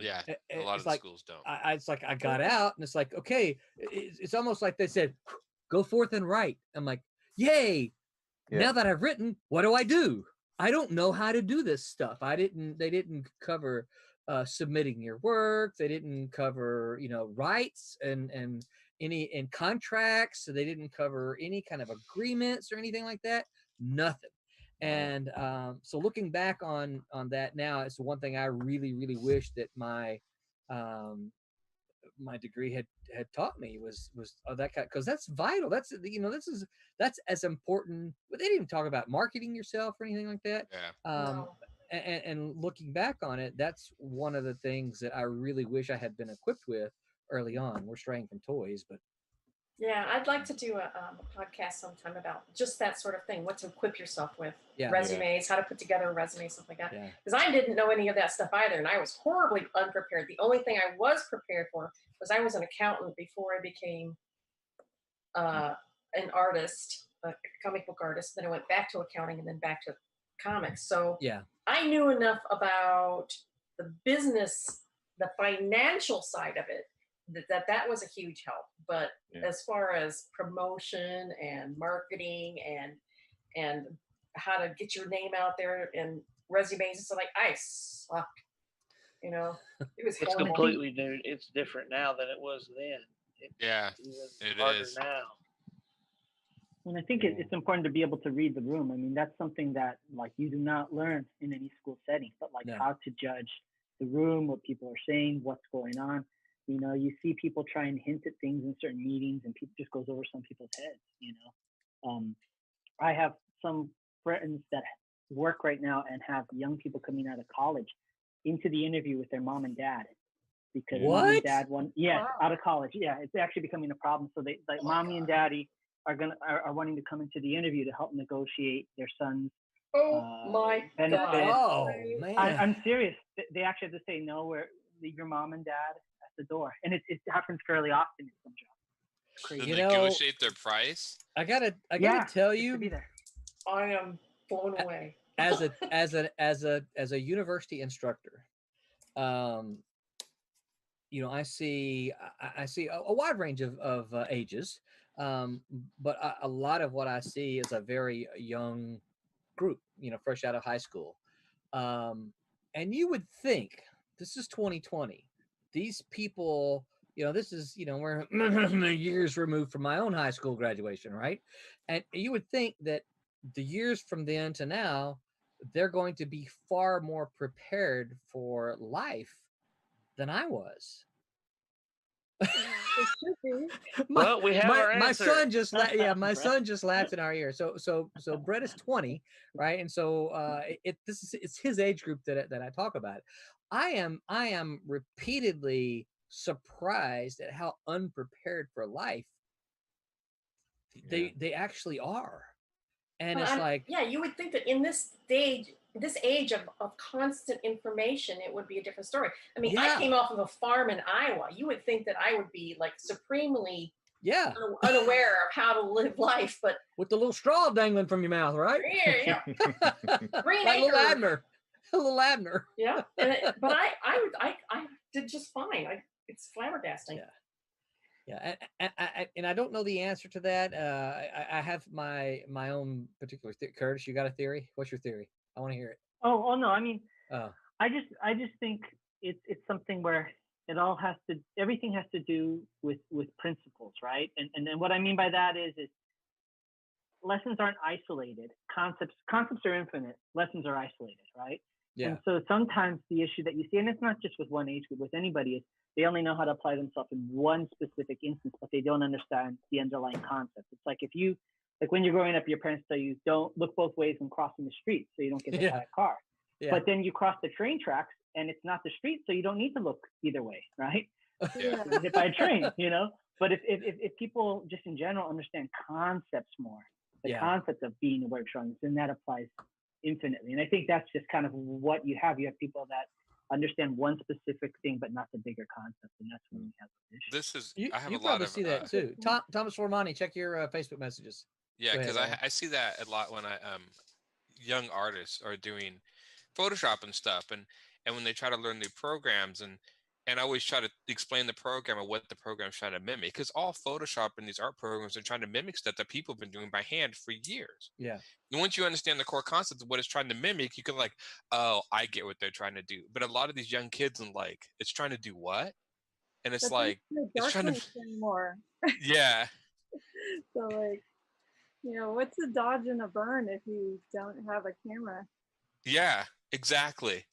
Yeah, a lot It's of the like schools don't. it's like I got out, and it's like, okay, it's almost like they said, go forth and write. I'm like, yay! Yeah. Now that I've written, what do I do? I don't know how to do this stuff. They didn't cover submitting your work. They didn't cover, rights and any contracts. So they didn't cover any kind of agreements or anything like that. Nothing. And so looking back on that now, it's one thing I really, really wish that my my degree had taught me was that kind, because that's vital. That's that's as important. But they didn't even talk about marketing yourself or anything like that. Yeah. And looking back on it, that's one of the things that I really wish I had been equipped with early on. We're straying from toys, but Yeah, I'd like to do a podcast sometime about just that sort of thing. What to equip yourself with, Yeah. resumes, how to put together a resume, stuff like that. Yeah. Because I didn't know any of that stuff either, and I was horribly unprepared. The only thing I was prepared for was I was an accountant before I became an artist, a comic book artist. Then I went back to accounting and then back to comics. So yeah, I knew enough about the business, the financial side of it, that was a huge help. But as far as promotion and marketing and how to get your name out there and resumes and stuff, like, I sucked. It was It's horrible. completely new. It's different now than it was then. Yeah, It's it harder is. now. And I think it's important to be able to read the room. I mean, that's something that like you do not learn in any school setting, but like how to judge the room, what people are saying, what's going on. You see people try and hint at things in certain meetings, and people just goes over some people's heads. I have some friends that work right now and have young people coming out of college into the interview with their mom and dad because mom and dad out of college. Yeah, it's actually becoming a problem. So they like mommy and daddy are wanting to come into the interview to help negotiate their son's benefits. Oh man, I'm serious. They actually have to say no. Leave your mom and dad at the door, and it happens fairly often in some jobs. Crazy. To negotiate their price. I gotta tell you, I am blown away. as a university instructor, I see a wide range of ages, but a lot of what I see is a very young group, fresh out of high school, and you would think this is 2020. These people, this is, we're years removed from my own high school graduation, right? And you would think that the years from then to now, they're going to be far more prepared for life than I was. Well, we have our my answer. son just my son just laughed in our ear. So Brett is 20, right? And so it's his age group that I talk about. I am repeatedly surprised at how unprepared for life they actually are. And it's like, you would think that in this age of constant information, it would be a different story. I mean, I came off of a farm in Iowa. You would think that I would be like supremely unaware of how to live life, but with the little straw dangling from your mouth, right? Yeah. Green like Acre. little Abner. Yeah, but I did just fine. It's flabbergasting. Yeah, and I don't know the answer to that. I have my own particular Curtis, you got a theory? What's your theory? I want to hear it. Oh no, I mean, I just think it's something where everything has to do with principles, right? And then what I mean by that is lessons aren't isolated. Concepts are infinite. Lessons are isolated, right? Yeah. And so sometimes the issue that you see, and it's not just with one age group, with anybody, is they only know how to apply themselves in one specific instance, but they don't understand the underlying concept. It's like when you're growing up, your parents tell you don't look both ways when crossing the street so you don't get hit by a car. Yeah. But then you cross the train tracks and it's not the street, so you don't need to look either way, right? Yeah. Hit by a train, But if people just in general understand concepts more, the concept of being aware of surroundings, then that applies infinitely. And I think that's just kind of what you have. You have people that understand one specific thing, but not the bigger concept, and that's when we have the issue. This is You, I have you a lot probably of see that too. Thomas Formani, check your Facebook messages. yeah, Go ahead, because Alan. I see that a lot when I young artists are doing Photoshop and stuff, and when they try to learn new programs, and I always try to explain the program and what the program's trying to mimic, because all Photoshop and these art programs are trying to mimic stuff that people have been doing by hand for years. Yeah. And once you understand the core concept of what it's trying to mimic, you can like, oh, I get what they're trying to do. But a lot of these young kids and like, it's trying to do what? And it's But like, there's no it's dark trying to, links anymore. yeah, So like, what's a dodge and a burn if you don't have a camera? yeah, exactly.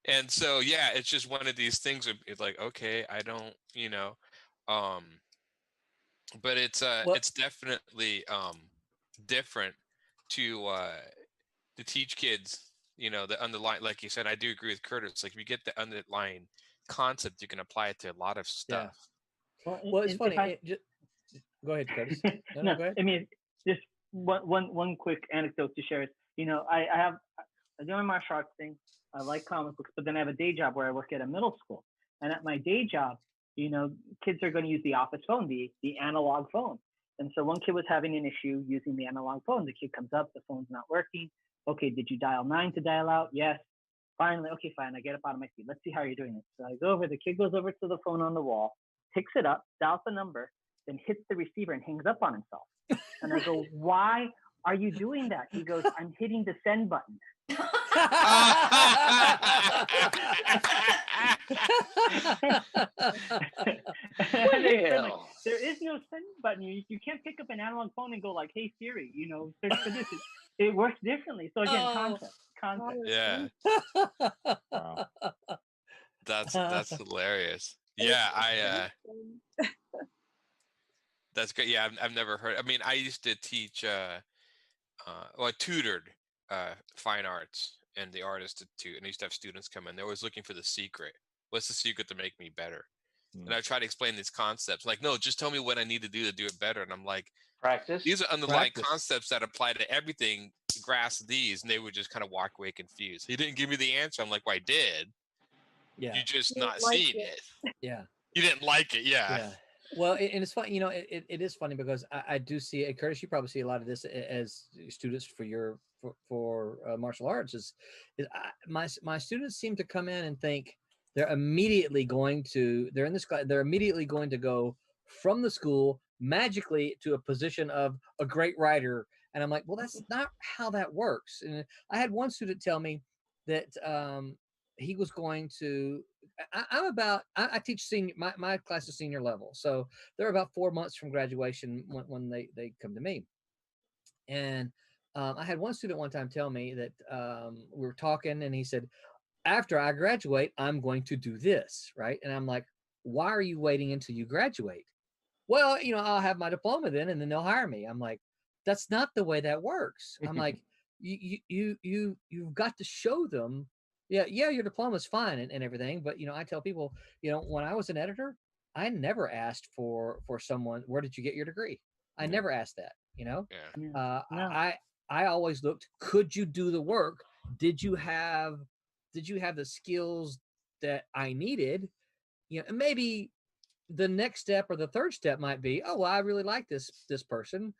And so, yeah, it's just one of these things where it's like, okay, I don't, um, but it's definitely different to teach kids, the underlying, like you said. I do agree with Curtis. Like if you get the underlying concept, you can apply it to a lot of Yeah. stuff. Well, it's funny. Go ahead, Curtis. No, go ahead. I mean, just one quick anecdote to share is, I do my martial arts thing. I like comic books, but then I have a day job where I work at a middle school. And at my day job, kids are going to use the office phone, the analog phone. And so one kid was having an issue using the analog phone. The kid comes up, the phone's not working. Okay, did you dial 9 to dial out? Yes. Finally, okay, fine. I get up out of my seat. Let's see how you're doing it. So I go over, the kid goes over to the phone on the wall, picks it up, dials the number, then hits the receiver and hangs up on himself. And I go, why are you doing that? He goes, I'm hitting the send button. There is no send button. You can't pick up an analog phone and go like, hey Siri, search for this. It works differently. So again, concept. Yeah. Wow. That's hilarious. Yeah, that's great. Yeah, I've never heard. I mean, I used to teach. I tutored fine arts and the artists too, and I used to have students come in. They're always looking for the secret. What's the secret to make me better? And I try to explain these concepts. Like, no, just tell me what I need to do to better. And I'm like, practice. These are underlying concepts that apply to everything. Grasp these, and they would just kind of walk away confused. He didn't give me the answer. I'm like, well, I did. Yeah. You just not seeing it. Yeah. You didn't like it. Yeah. Yeah. Well, and it's funny, it is funny because I do see it. Curtis, you probably see a lot of this as students for martial arts. My students seem to come in and think they're immediately going to go from the school magically to a position of a great writer. And I'm like, well, that's not how that works. And I had one student tell me that he was going to. I teach senior. My class is senior level, so they're about 4 months from graduation when they come to me. And I had one student one time tell me that we were talking, and he said, after I graduate, I'm going to do this, right? And I'm like, why are you waiting until you graduate? Well, I'll have my diploma then, and then they'll hire me. I'm like, that's not the way that works. I'm like, you've got to show them. Yeah, your diploma is fine and everything, but I tell people, when I was an editor, I never asked for someone, where did you get your degree? I never asked that. I always looked, could you do the work? Did you have the skills that I needed? And maybe the next step or the third step might be, oh, well, I really like this person.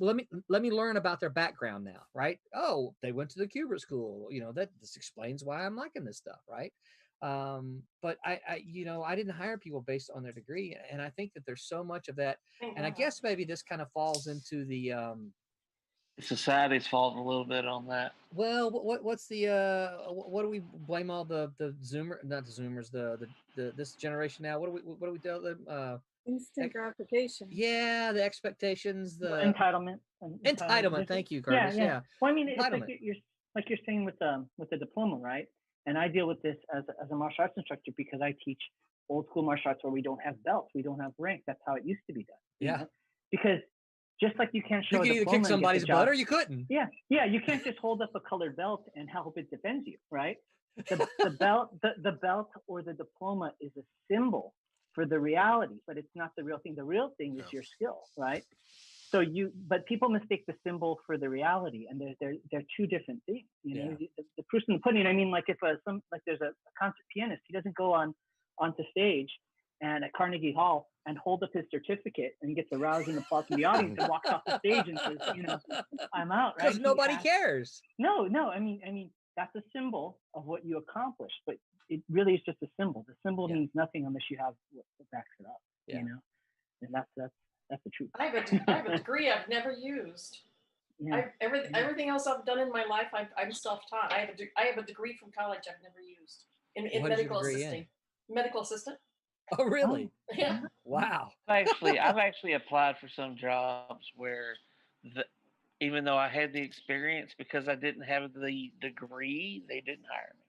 Let me learn about their background now, right? Oh, they went to the Kubert School. This explains why I'm liking this stuff, right? But I didn't hire people based on their degree, and I think that there's so much of that. And I guess maybe this kind of falls into the society's fault a little bit on that. Well, what's the what do we blame all the Zoomers, this generation now? What do we tell them? Instant gratification. Yeah, the expectations, the entitlement. Thank you, Curtis. Yeah. Well, I mean, it's like you're saying with the diploma, right? And I deal with this as a martial arts instructor because I teach old school martial arts where we don't have belts, we don't have rank. That's how it used to be done. Yeah. Because just like you can't show you can either kick somebody's butt or you couldn't. Yeah. You can't just hold up a colored belt and hope it defends you, right? The belt or the diploma is a symbol for the reality, but it's not the real thing. The real thing is your skill, right? but people mistake the symbol for the reality, and they're two different things. You know, the proof in the pudding. I mean, like if there's a concert pianist, he doesn't go onto stage and at Carnegie Hall and hold up his certificate and gets a rousing applause from the audience and walks off the stage and says, you know, I'm out, right? Because nobody cares. No. I mean, that's a symbol of what you accomplished, but it really is just a symbol. The symbol means nothing unless you have what backs it up. You know, and that's the truth. I have a degree I've never used. Yeah. Everything else I've done in my life, I'm self-taught. I have a degree from college I've never used in medical assisting. Medical assistant. Oh, really? Yeah. Wow. I've actually applied for some jobs where even though I had the experience, because I didn't have the degree, they didn't hire me.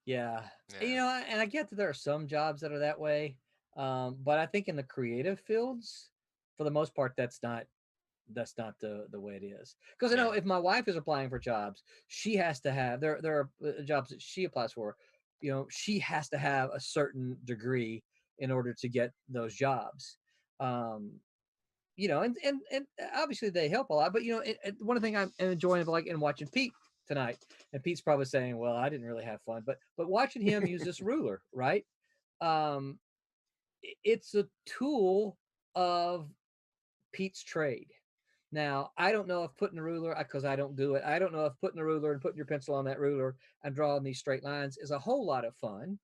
Yeah. You know, and I get that there are some jobs that are that way, but I think in the creative fields, for the most part, that's not the way it is. Because I know if my wife is applying for jobs, she has to have there are jobs that she applies for. You know, she has to have a certain degree in order to get those jobs. You know, and obviously they help a lot. But you know, one thing I'm enjoying like in watching Pete tonight, and Pete's probably saying, "Well, I didn't really have fun," but watching him use this ruler, right? It's a tool of Pete's trade. Now, I don't know if putting a ruler, because I don't do it, I don't know if putting a ruler and putting your pencil on that ruler and drawing these straight lines is a whole lot of fun.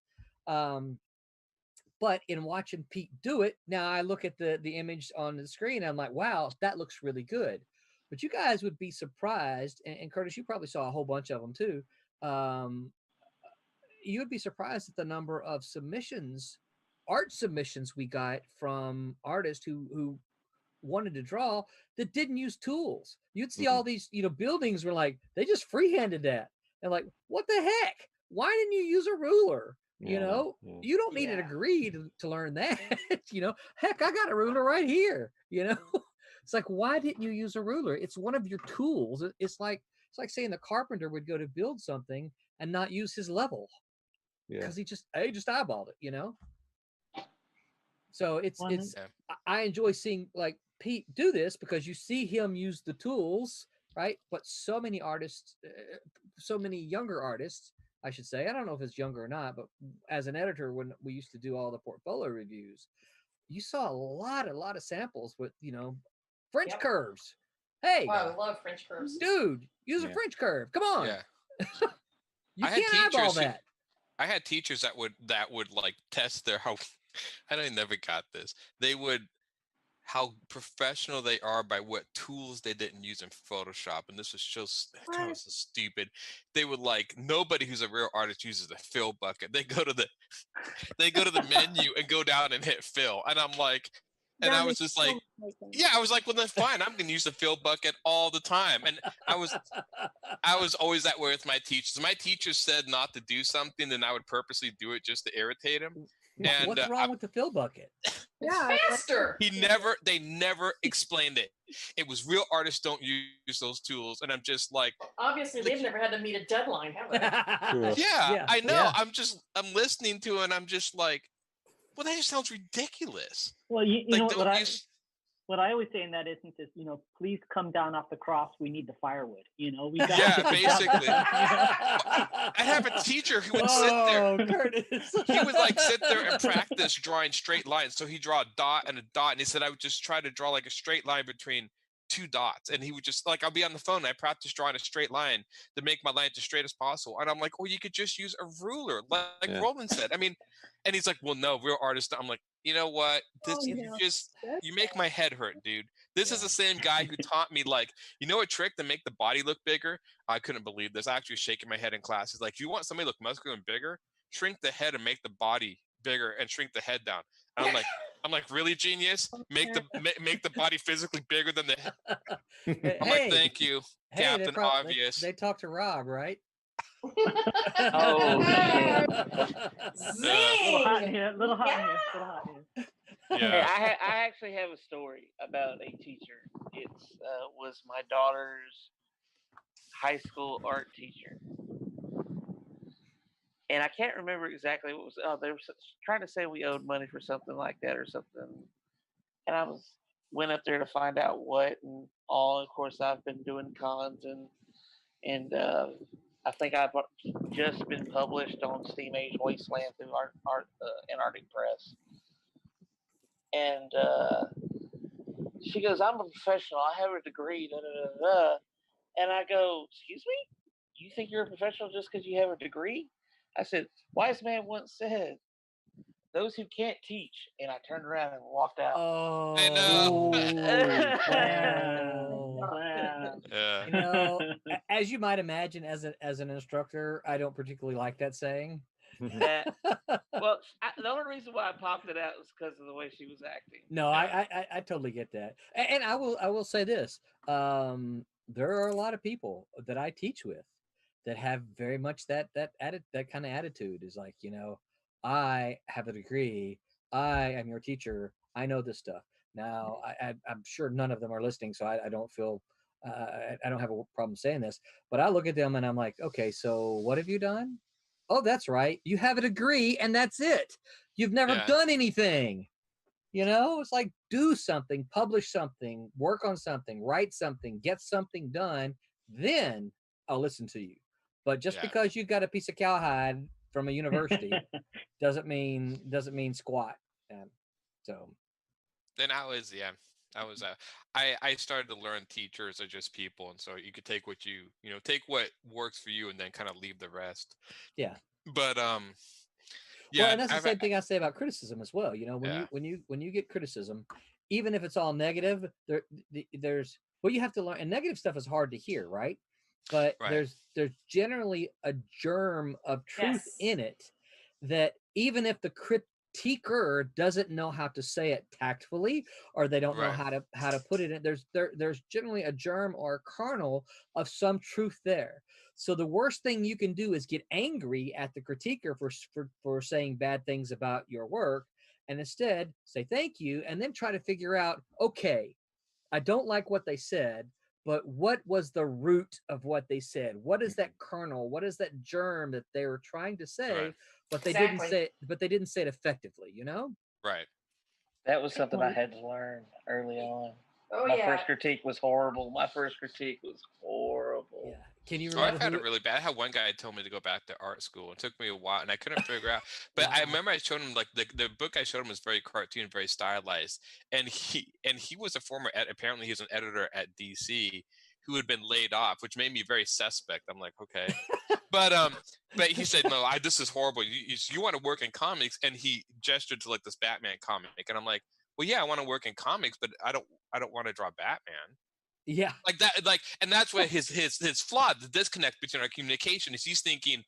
But in watching Pete do it, now I look at the image on the screen, and I'm like, wow, that looks really good. But you guys would be surprised, and Curtis, you probably saw a whole bunch of them too. You would be surprised at the number of art submissions we got from artists who wanted to draw that didn't use tools. You'd see all these, you know, buildings were like, they just freehanded that. And like, what the heck? Why didn't you use a ruler? You know, you don't need a degree to learn that. You know, heck, I got a ruler right here. You know, it's like, why didn't you use a ruler? It's one of your tools. It's like saying the carpenter would go to build something and not use his level because he just eyeballed it. You know, so I enjoy seeing like Pete do this because you see him use the tools, right? But so many artists, so many younger artists, I should say, I don't know if it's younger or not, but as an editor, when we used to do all the portfolio reviews, you saw a lot of samples with, you know, French curves. Hey, wow, I love French curves. Dude, use a French curve. Come on. Yeah. You can't eyeball that. I had teachers that would like test their how I never got this. They would how professional they are by what tools they didn't use in Photoshop, and this was just so stupid. They would like nobody who's a real artist uses the fill bucket. They go to the menu and go down and hit fill, and I'm like, and I was just like, I was like, well then fine, I'm gonna use the fill bucket all the time. And I was always that way with my teachers. My teachers said not to do something, then I would purposely do it just to irritate him. And what's wrong with the fill bucket? Faster. They never explained it. It was real artists don't use those tools, and I'm just like, obviously they've never had to meet a deadline, have they? I know. Yeah. I'm listening to it, and I'm just like, well, that just sounds ridiculous. Well, you know what I always say in that instance is, you know, please come down off the cross. We need the firewood. You know, we got basically. I have a teacher who would sit there. Curtis. He would like sit there and practice drawing straight lines. So he'd draw a dot and a dot, and he said I would just try to draw like a straight line between two dots, and he would just like I'll be on the phone and I practice drawing a straight line to make my line as straight as possible, and I'm like, oh, you could just use a ruler, like Roland said. I mean, and he's like, well, no, real artists. I'm like, you know what? This you make my head hurt, dude. This is the same guy who taught me like, you know, a trick to make the body look bigger. I couldn't believe this. I actually shaking my head in class. He's like, you want somebody to look muscular and bigger? Shrink the head and make the body bigger, and shrink the head down. And I'm like, really, genius? Make the body physically bigger than the head. I'm like, thank you, Captain Obvious. They talked to Rob, right? Oh, Zing! Little hot here. Yeah. Hey, I actually have a story about a teacher. It was my daughter's high school art teacher. And I can't remember exactly what was. They were trying to say we owed money for something like that or something. And I was went up there to find out what and all. Of course, I've been doing cons and I think I've just been published on Steam Age Wasteland through Antarctic Press. And she goes, "I'm a professional. I have a degree." Da, da, da, da. And I go, "Excuse me? You think you're a professional just because you have a degree?" I said, "Wise man once said, those who can't teach." And I turned around and walked out. Oh, I know. Wow. Yeah. You know, as you might imagine, as an instructor, I don't particularly like that saying. Well, the only reason why I popped it out was because of the way she was acting. No, I totally get that, and I will say this: there are a lot of people that I teach with that have very much that kind of attitude. Is like, I have a degree, I am your teacher, I know this stuff. Now, I'm sure none of them are listening, so I don't feel I don't have a problem saying this, but I look at them and I'm like, okay, so what have you done? Oh, that's right, you have a degree, and that's it. You've never done anything. It's like, do something, publish something, work on something, write something, get something done. Then I'll listen to you. But just because you got a piece of cowhide from a university doesn't mean squat. So. Then I was I started to learn teachers are just people, and so you could take what take what works for you, and then kind of leave the rest. Yeah. But well, and that's the same thing I say about criticism as well. When you get criticism, even if it's all negative, there's you have to learn. And negative stuff is hard to hear, right? But there's generally a germ of truth in it that even if the critiquer doesn't know how to say it tactfully, or they don't know how to put it in, there's generally a germ or a kernel of some truth there. So the worst thing you can do is get angry at the critiquer for saying bad things about your work, and instead say thank you, and then try to figure out, okay, I don't like what they said, but what was the root of what they said? What is that kernel? What is that germ that they were trying to say, but they didn't say it effectively, Right. That was something I had to learn early on. Oh, My first critique was horrible. Yeah. Can you Oh, remember? I've had it really bad. I had one guy tell me to go back to art school. It took me a while, and I couldn't figure out. But I remember I showed him, like, the book I showed him was very cartoon, very stylized, and he was a former apparently he's an editor at DC who had been laid off, which made me very suspect. I'm like, okay, but he said, no, this is horrible. You want to work in comics, and he gestured to like this Batman comic, and I'm like, well, yeah, I want to work in comics, but I don't want to draw Batman. Yeah. Like that, and that's where his flaw, the disconnect between our communication is. He's thinking,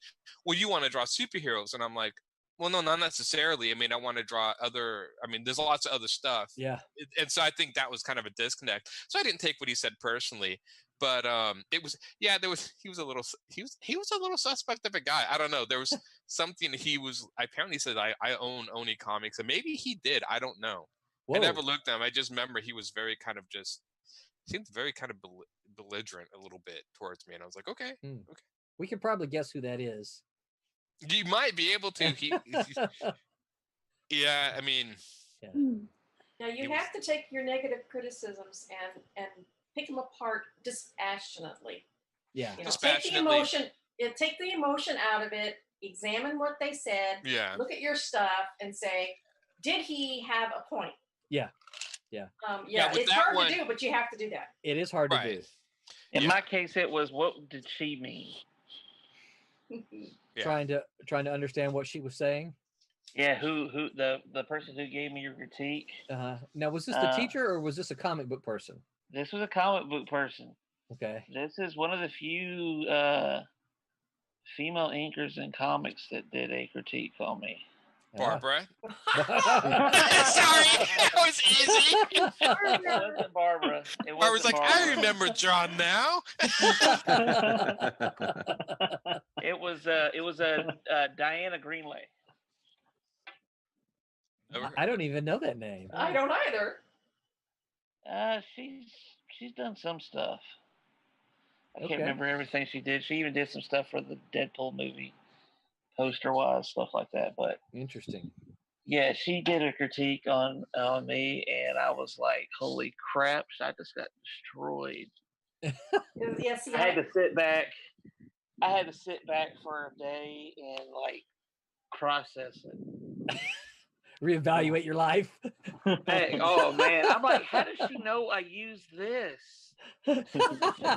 well, you want to draw superheroes, and I'm like, well, no, not necessarily. I mean, I want to draw there's lots of other stuff. Yeah. And so I think that was kind of a disconnect. So I didn't take what he said personally, but he was a little suspect of a guy. I don't know. There was something apparently said I own Oni comics, and maybe he did. I don't know. Whoa. I never looked at him. I just remember he was very kind of seemed very kind of belligerent a little bit towards me, and I was like, okay. We can probably guess who that is. You might be able to. Yeah, I mean. Yeah. Now you have to take your negative criticisms and pick them apart dispassionately. Yeah. Take the emotion. Take the emotion out of it. Examine what they said. Yeah. Look at your stuff and say, did he have a point? Yeah. Yeah. It's hard to do, but you have to do that. It is hard to do. In my case, it was, what did she mean? Trying to understand what she was saying. Yeah, who the person who gave me your critique. Now, was this the teacher, or was this a comic book person? This was a comic book person. Okay. This is one of the few female inkers in comics that did a critique on me. Barbara. Sorry, that was easy. It wasn't Barbara. Barbara's like, I remember John now. It was Diana Greenlay. I don't even know that name. I don't either. She's done some stuff. I can't remember everything she did. She even did some stuff for the Deadpool movie, poster-wise, stuff like that. But interesting. yeah, she did a critique on me, and I was like, "Holy crap!" I just got destroyed. Yeah, see, I had to sit back. I had to sit back for a day and like process it. Reevaluate your life. Hey, oh man, I'm like, how does she know I use this? She's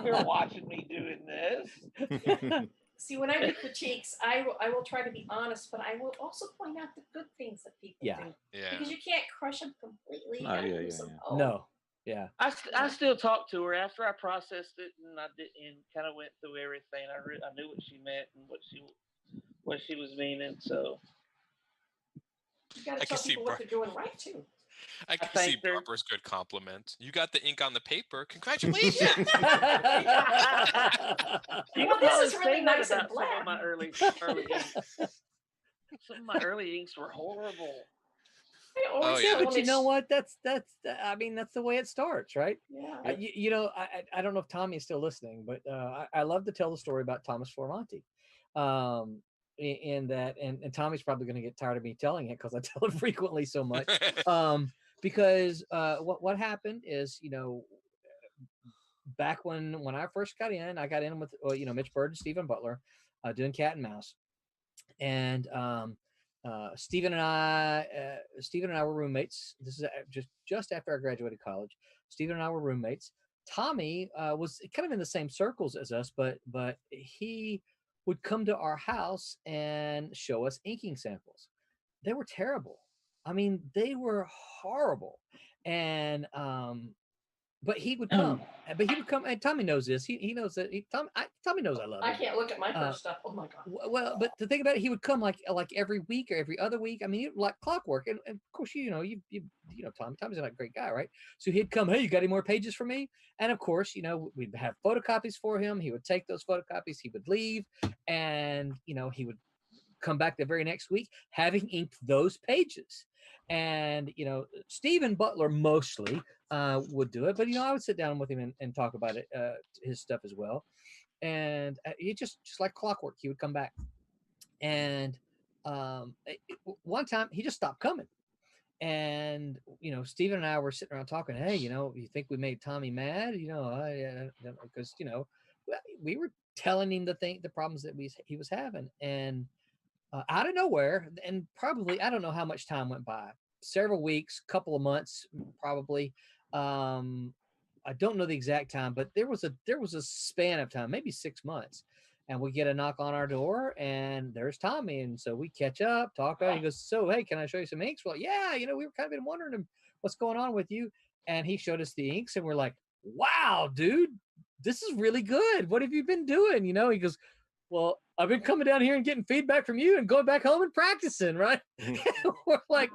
here watching me doing this. See, when I do critiques, I will try to be honest, but I will also point out the good things that people Yeah. do. Yeah. Because you can't crush them completely. You Oh, gotta yeah, give yeah, some yeah. hope. No. Yeah. I still talk to her after I processed it and I did and kind of went through everything. I knew what she meant and what she was meaning. So You gotta I can tell see people what they're doing right too. I can see thanked her. Barbara's good compliment. You got the ink on the paper. Congratulations. You Well, can this probably is really say that nice and about some black. of my early inks. Some of my early inks were horrible. I always Oh, Yeah, yeah. but you know what? That's I mean, that's the way it starts, right? Yeah. You know, I don't know if Tommy is still listening, but I love to tell the story about Thomas Formonti. In that, and Tommy's probably going to get tired of me telling it because I tell it frequently so much. Because what happened is, you know, back when I first got in, I got in with you know, Mitch Bird and Stephen Butler, doing Cat and Mouse, and Stephen and I were roommates. This is just after I graduated college. Stephen and I were roommates. Tommy was kind of in the same circles as us, but he would come to our house and show us inking samples. They were terrible. I mean, they were horrible. And but he would come. And Tommy knows this. He knows that. Tommy knows I love him. I can't look at my first stuff. Oh my god. Well, but to think about it, he would come like every week or every other week. I mean, like clockwork. And of course, you know Tommy's a great guy, right? So he'd come, hey, you got any more pages for me? And of course, you know, we'd have photocopies for him. He would take those photocopies. He would leave, and you know, he would come back the very next week having inked those pages. And you know, Stephen Butler mostly would do it, but you know, I would sit down with him and talk about it, his stuff as well. And he just like clockwork, he would come back. And one time he just stopped coming. And you know, Stephen and I were sitting around talking. Hey, you know, you think we made Tommy mad? You know, because you know, we were telling him the problems that he was having, and out of nowhere, and probably I don't know how much time went by, several weeks, couple of months, probably. I don't know the exact time, but there was a span of time, maybe 6 months, and we get a knock on our door, and there's Tommy, and so we catch up, talk. He goes, "So hey, can I show you some inks?" Well, yeah, you know, we were kind of been wondering what's going on with you, and he showed us the inks, and we're like, "Wow, dude, this is really good. What have you been doing?" You know, he goes, "Well, I've been coming down here and getting feedback from you and going back home and practicing," right? We're like,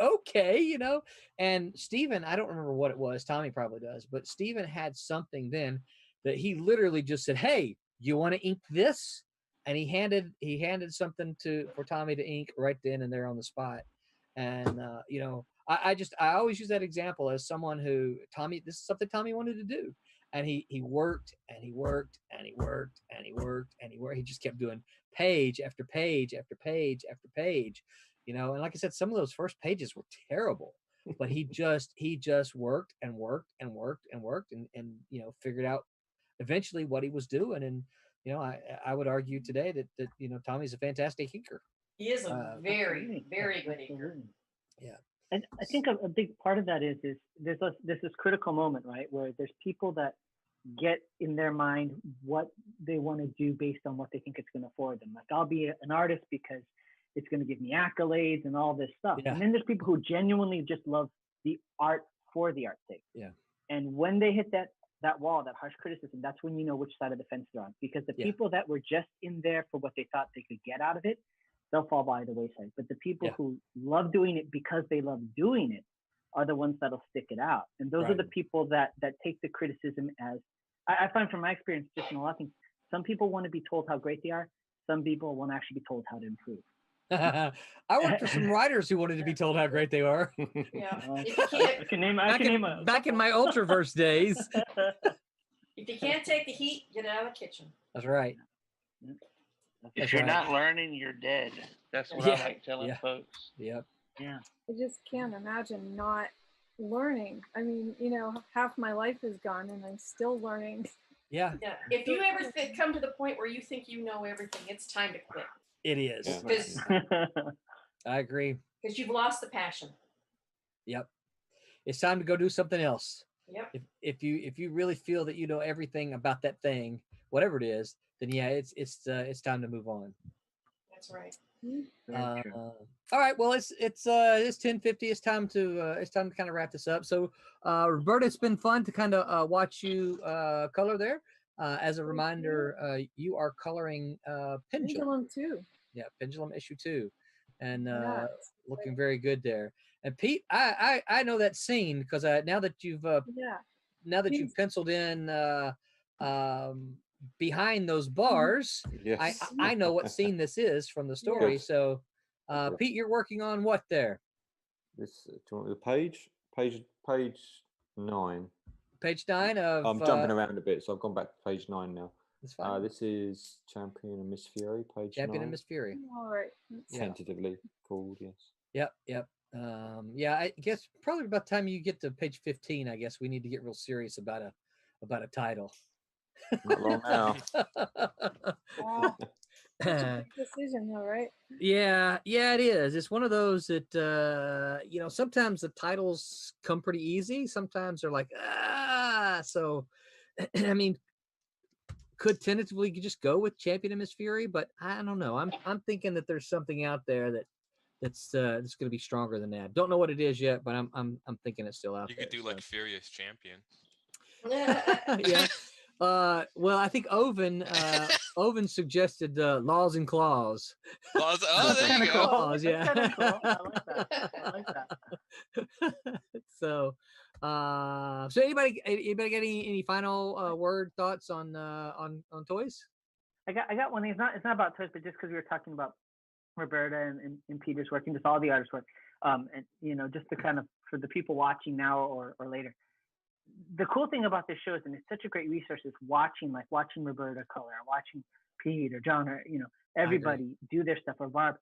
okay, you know. And Stephen, I don't remember what it was. Tommy probably does, but Stephen had something then that he literally just said, "Hey, you want to ink this?" And he handed something for Tommy to ink right then and there on the spot. And you know, I always use that example as someone who this is something Tommy wanted to do. And he worked and he worked and he worked and he worked and he worked. He just kept doing page after page after page after page, you know. And like I said, some of those first pages were terrible, but he just worked and worked and worked and worked and you know, figured out eventually what he was doing. And you know, I would argue today that you know, Tommy's a fantastic inker. He is a very, very good inker. Yeah. And I think a big part of that is there's this critical moment, right, where there's people that get in their mind what they want to do based on what they think it's going to afford them. Like, I'll be an artist because it's going to give me accolades and all this stuff. Yeah. And then there's people who genuinely just love the art for the art's sake. Yeah. And when they hit that wall, that harsh criticism, that's when you know which side of the fence they're on. Because the people that were just in there for what they thought they could get out of it, they'll fall by the wayside. But the people who love doing it because they love doing it are the ones that'll stick it out. And those are the people that take the criticism as, I find from my experience, just in a lot of things, some people want to be told how great they are. Some people want to actually be told how to improve. I worked for some writers who wanted to be told how great they are. Yeah. I can name back in my Ultraverse days. If you can't take the heat, get out of the kitchen. That's right. If That's you're right. not learning, you're dead. That's what Yeah, I like telling yeah. folks. Yep. Yeah. I just can't imagine not learning. I mean, half my life is gone and I'm still learning. Yeah, Yeah. If you ever come to the point where you think you know everything, it's time to quit it is. Yeah. because I agree. you've lost the passion. Yep. It's time to go do something else. Yep. If you really feel that you know everything about that thing, whatever it is, then yeah, it's time to move on. That's right. Very true. All right. Well, it's 10:50. It's time to kind of wrap this up. So, Roberta, it's been fun to kind of watch you color there. As a reminder, you are coloring Pendulum. Pendulum too. Yeah, Pendulum issue 2, and Yeah, it's looking very good there. And Pete, I know that scene because now that you've He's- penciled in behind those bars, Yes. I know what scene this is from the story. Good. So, Good. Pete, you're working on what there? This. Do you want the page? Page 9. Page 9 of. I'm jumping around a bit, so I've gone back to page 9 now. That's fine. This is Champion and Miss Fury, page Champion 9. and Miss Fury. all right. Yeah. Tentatively called, yes. Yep. Yeah, I guess probably by the time you get to page 15, I guess we need to get real serious about a title. Not long now. Wow. Such a big decision, though, right? Yeah, it is. It's one of those that sometimes the titles come pretty easy. Sometimes they're like, so I mean, could tentatively just go with Champion and Miss Fury, but I don't know. I'm thinking that there's something out there that's going to be stronger than that. Don't know what it is yet, but I'm thinking it's still out You there. could do like Furious Champion. Yeah. Well, I think Oven suggested Laws and Claws. Oh, there you go. Claws, yeah. That's kinda cool. I like that. So anybody got any final word thoughts on toys? I got one thing. It's not about toys, but just because we were talking about Roberta and Peter's work and just all the artists' work, and just to kind of for the people watching now or later. The cool thing about this show is, and it's such a great resource, is watching Roberta color, or watching Pete or John, or everybody do their stuff, or Barb.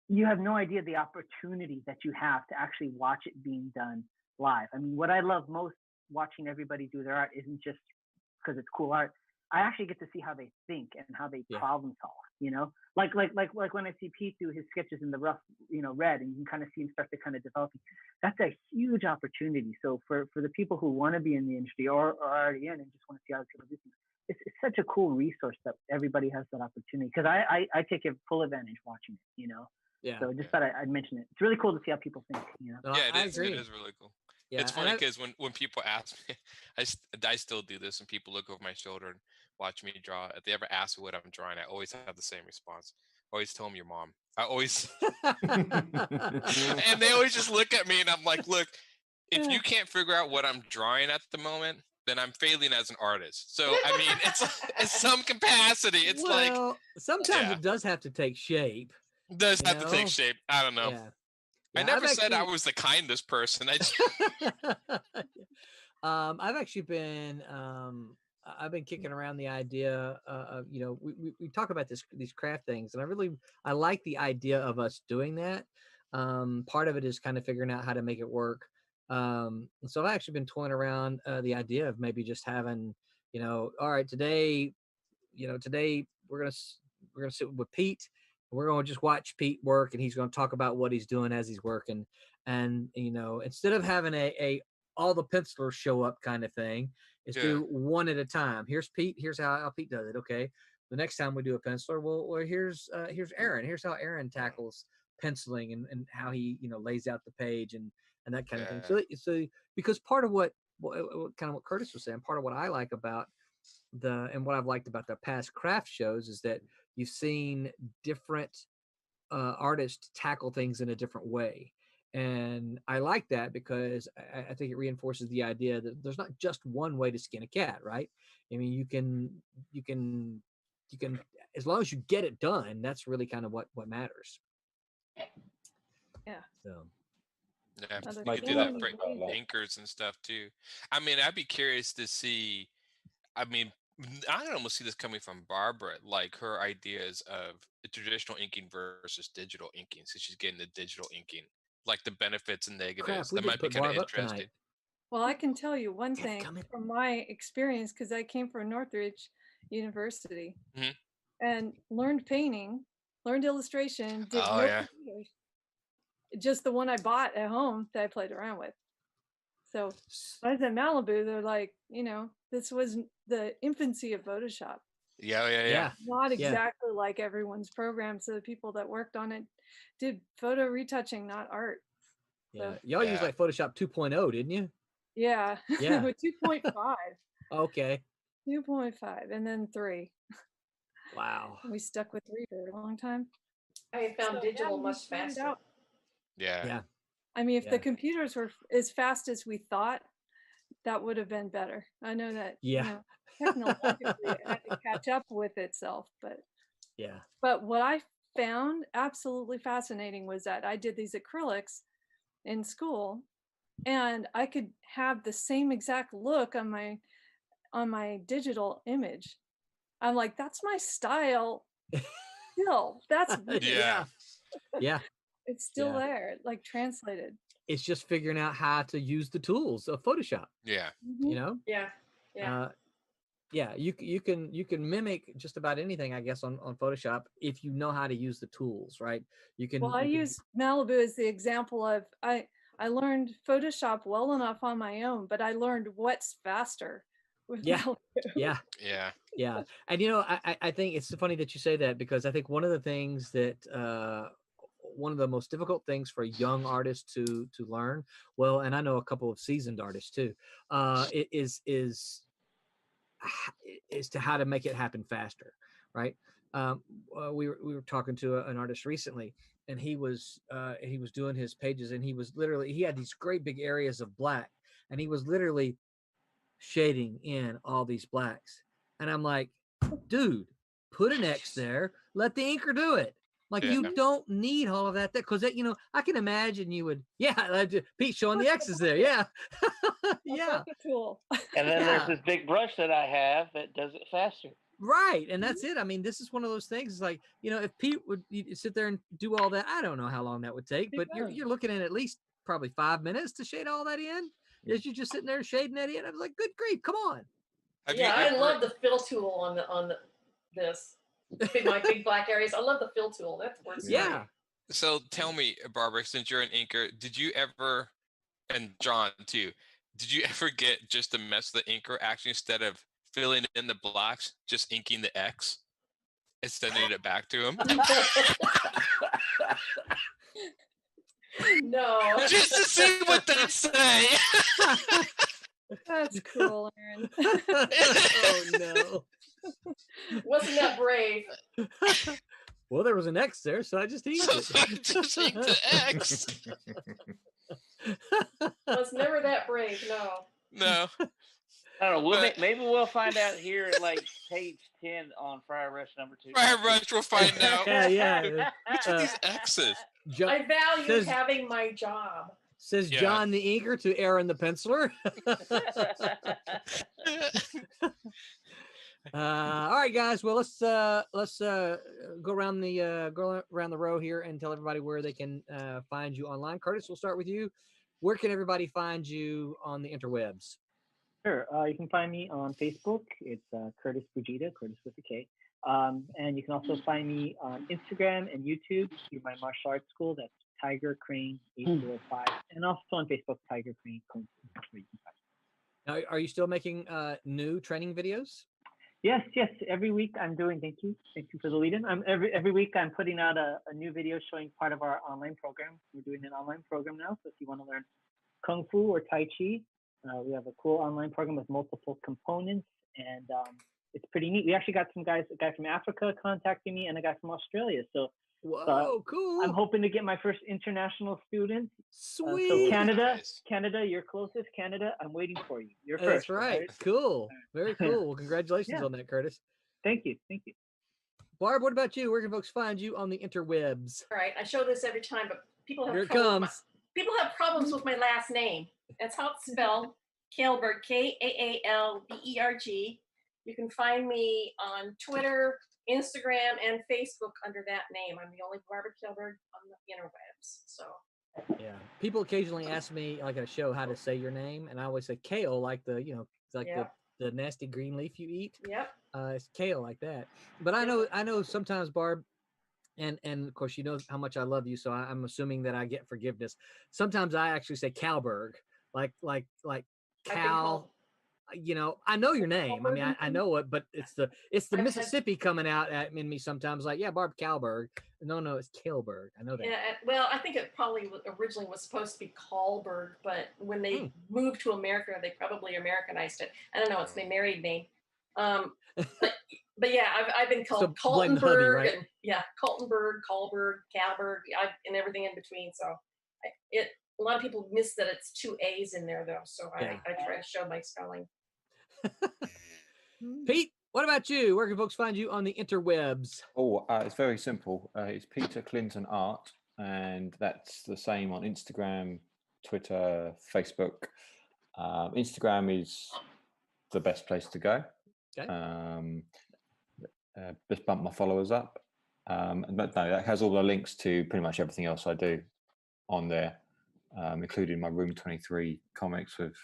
You have no idea the opportunity that you have to actually watch it being done live. I mean, what I love most watching everybody do their art isn't just because it's cool art. I actually get to see how they think and how they problem solve. Like when I see Pete do his sketches in the rough, red, and you can kind of see him start to kind of develop. That's a huge opportunity. So for the people who want to be in the industry or are already in and just want to see how people do things, it's such a cool resource that everybody has that opportunity. Because I take full advantage watching it. Yeah. So just thought I'd mention it. It's really cool to see how people think. No, Yeah, I it is. agree. It is really cool. Yeah, It's funny because when people ask me, I still do this, and people look over my shoulder and watch me draw. If they ever ask me what I'm drawing, I always have the same response. Always tell them your mom. I always, and they always just look at me, and I'm like, look, if you can't figure out what I'm drawing at the moment, then I'm failing as an artist. So I mean, it's some capacity. It's sometimes it does have to take shape. It does have to take shape. I don't know. Yeah. I never said I was the kindest person. I've actually been I've been kicking around the idea of we talk about these craft things, and I like the idea of us doing that. Part of it is kind of figuring out how to make it work. So I've actually been toying around the idea of maybe just having all right, today we're gonna sit with Pete. We're going to just watch Pete work, and he's going to talk about what he's doing as he's working. And, instead of having a all the pencilers show up kind of thing, is do one at a time. Here's Pete. Here's how Pete does it. Okay. The next time we do a penciler, well here's Aaron. Here's how Aaron tackles penciling and how he, lays out the page and that kind of thing. So because part of what Curtis was saying, part of what I like about what I've liked about the past craft shows is that you've seen different artists tackle things in a different way. And I like that because I think it reinforces the idea that there's not just one way to skin a cat, right? I mean, you can, as long as you get it done, that's really kind of what matters. Yeah. So. Yeah, you could do that for anchors and stuff too. I mean, I'd be curious to see. I mean, I can almost see this coming from Barbara, like her ideas of traditional inking versus digital inking. So she's getting the digital inking, like the benefits and Crap, negatives. we That didn't might be put kind of Barb up tonight. interesting. Well, I can tell you one Damn it, thing come in. from my experience because I came from Northridge University Mhm. and learned painting, learned illustration, did Oh no yeah, computers, just the one I bought at home that I played around with. So when I was in Malibu, they're like, this was the infancy of Photoshop. Yeah, Not yeah, exactly like everyone's program. So the people that worked on it did photo retouching, not art. yeah. So Y'all use like Photoshop 2.0, didn't you? yeah, Yeah. with 2.5. Okay. 2.5 and then 3. Wow. We stuck with 3 for a long time. I have found So, yeah, digital we much started faster. out- yeah. Yeah. I mean, if Yeah. the computers were as fast as we thought, that would have been better. I know that, Yeah. technologically it had to catch up with itself, but Yeah. what I found absolutely fascinating was that I did these acrylics in school and I could have the same exact look on my digital image. I'm like, that's my style still. That's weird. Yeah. Yeah. It's still Yeah. there, like translated. It's just figuring out how to use the tools of Photoshop. Yeah. You know? Yeah. Yeah. Yeah, you can mimic just about anything, I guess, on Photoshop if you know how to use the tools, right? You can. Well, I use Malibu as the example of I learned Photoshop well enough on my own, but I learned what's faster with Yeah. Malibu. Yeah. Yeah. Yeah. And I think it's funny that you say that because I think one of the things that one of the most difficult things for young artists to learn, well, and I know a couple of seasoned artists too, is to how to make it happen faster, right? We were talking to an artist recently, and he was doing his pages, and he had these great big areas of black, and he was literally shading in all these blacks, and I'm like, dude, put an X there, let the inker do it. Like you don't need all of that because I can imagine you would, Pete showing the X's there, yeah. Yeah. Tool. And then there's this big brush that I have that does it faster. Right, and that's it. I mean, this is one of those things. It's like, if Pete would sit there and do all that, I don't know how long that would take, but you're looking at least probably 5 minutes to shade all that in. Is you just sitting there shading that in? I was like, good grief, come on. I love the fill tool on this. My big black areas. I love the fill tool. That works great. So tell me, Barbara, since you're an inker, did you ever, and John too, did you ever get just to mess with the inker actually instead of filling in the blocks, just inking the X and sending it back to him? No. Just to see what they'd say. That's cruel, Aaron. Oh no. Wasn't that brave? Well, there was an X there, so I just inked it. Just inked the X. Was never that brave, no. No. I don't know. Maybe we'll find out here at like page 10 on Fire Rush number 2. Fire Rush, we'll find out. Yeah. Which are these X's? I value having my job. Says John the inker to Aaron the penciler. All right, guys. Well, let's go around the row here and tell everybody where they can find you online. Curtis, we'll start with you. Where can everybody find you on the interwebs? Sure. You can find me on Facebook. It's Curtis Fujita, Curtis with a K. And you can also find me on Instagram and YouTube through my martial arts school. That's Tiger Crane 805, and also on Facebook, Tiger Crane Kung Fu. That's where you can find Now, are you still making new training videos? Yes. Every week I'm doing. Thank you for the lead-in. Every week I'm putting out a new video showing part of our online program. We're doing an online program now, so if you want to learn Kung Fu or Tai Chi, we have a cool online program with multiple components, and it's pretty neat. We actually got a guy from Africa contacting me, and a guy from Australia. So, cool. I'm hoping to get my first international student. Sweet. So Canada, you're closest. Canada, I'm waiting for you. You're first. That's right. Cool. Very cool. Well, congratulations on that, Curtis. Thank you. Barb, what about you? Where can folks find you on the interwebs? All right, I show this every time, but people have Here it trouble comes. People have problems with my last name. That's how it's spelled. Kaelberg, Kaalberg. You can find me on Twitter, Instagram, and Facebook under that name. I'm the only Barbara Kilberg on the interwebs. So Yeah. People occasionally ask me, like at a show, how to say your name, and I always say kale, like the like Yep. the nasty green leaf you eat. Yep. It's kale like that. But I know sometimes, Barb, and of course you know how much I love you, so I'm assuming that I get forgiveness. Sometimes I actually say Calberg, like Cal. I know your name. I mean, I know it, but it's the Mississippi coming out in me sometimes. Like, yeah, Barb Calberg. No, it's Kalberg. I know that. Yeah, well, I think it probably originally was supposed to be Kahlberg, but when they moved to America, they probably Americanized it. I don't know; it's my married name. But yeah, I've been called blame the hubby, Kaltenberg, right? and Kaltenberg, Kahlberg, Kalberg, and everything in between. So a lot of people miss that it's 2 A's in there, though. So Yeah. I try to show my spelling. Pete, what about you? Where can folks find you on the interwebs? Oh, it's very simple. It's Peter Clinton Art, and that's the same on Instagram, Twitter, Facebook. Instagram is the best place to go. Okay. Just bump my followers up. But no, that has all the links to pretty much everything else I do on there, including my Room 23 comics with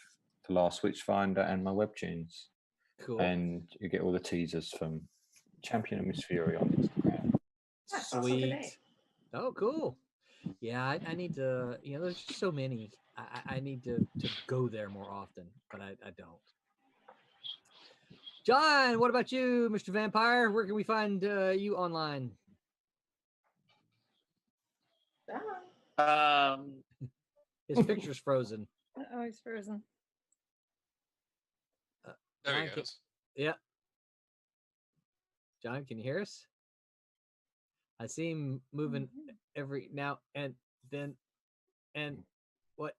The Last Witchfinder and my webtoons. Cool. And you get all the teasers from Champion and Miss Fury on Instagram. Sweet. Oh, cool. Yeah, I need to. There's just so many. I need to go there more often, but I don't. John, what about you, Mr. Vampire? Where can we find you online? His picture's frozen. Oh, he's frozen. There he goes. Yeah. John, can you hear us? I see him moving every now and then. And what?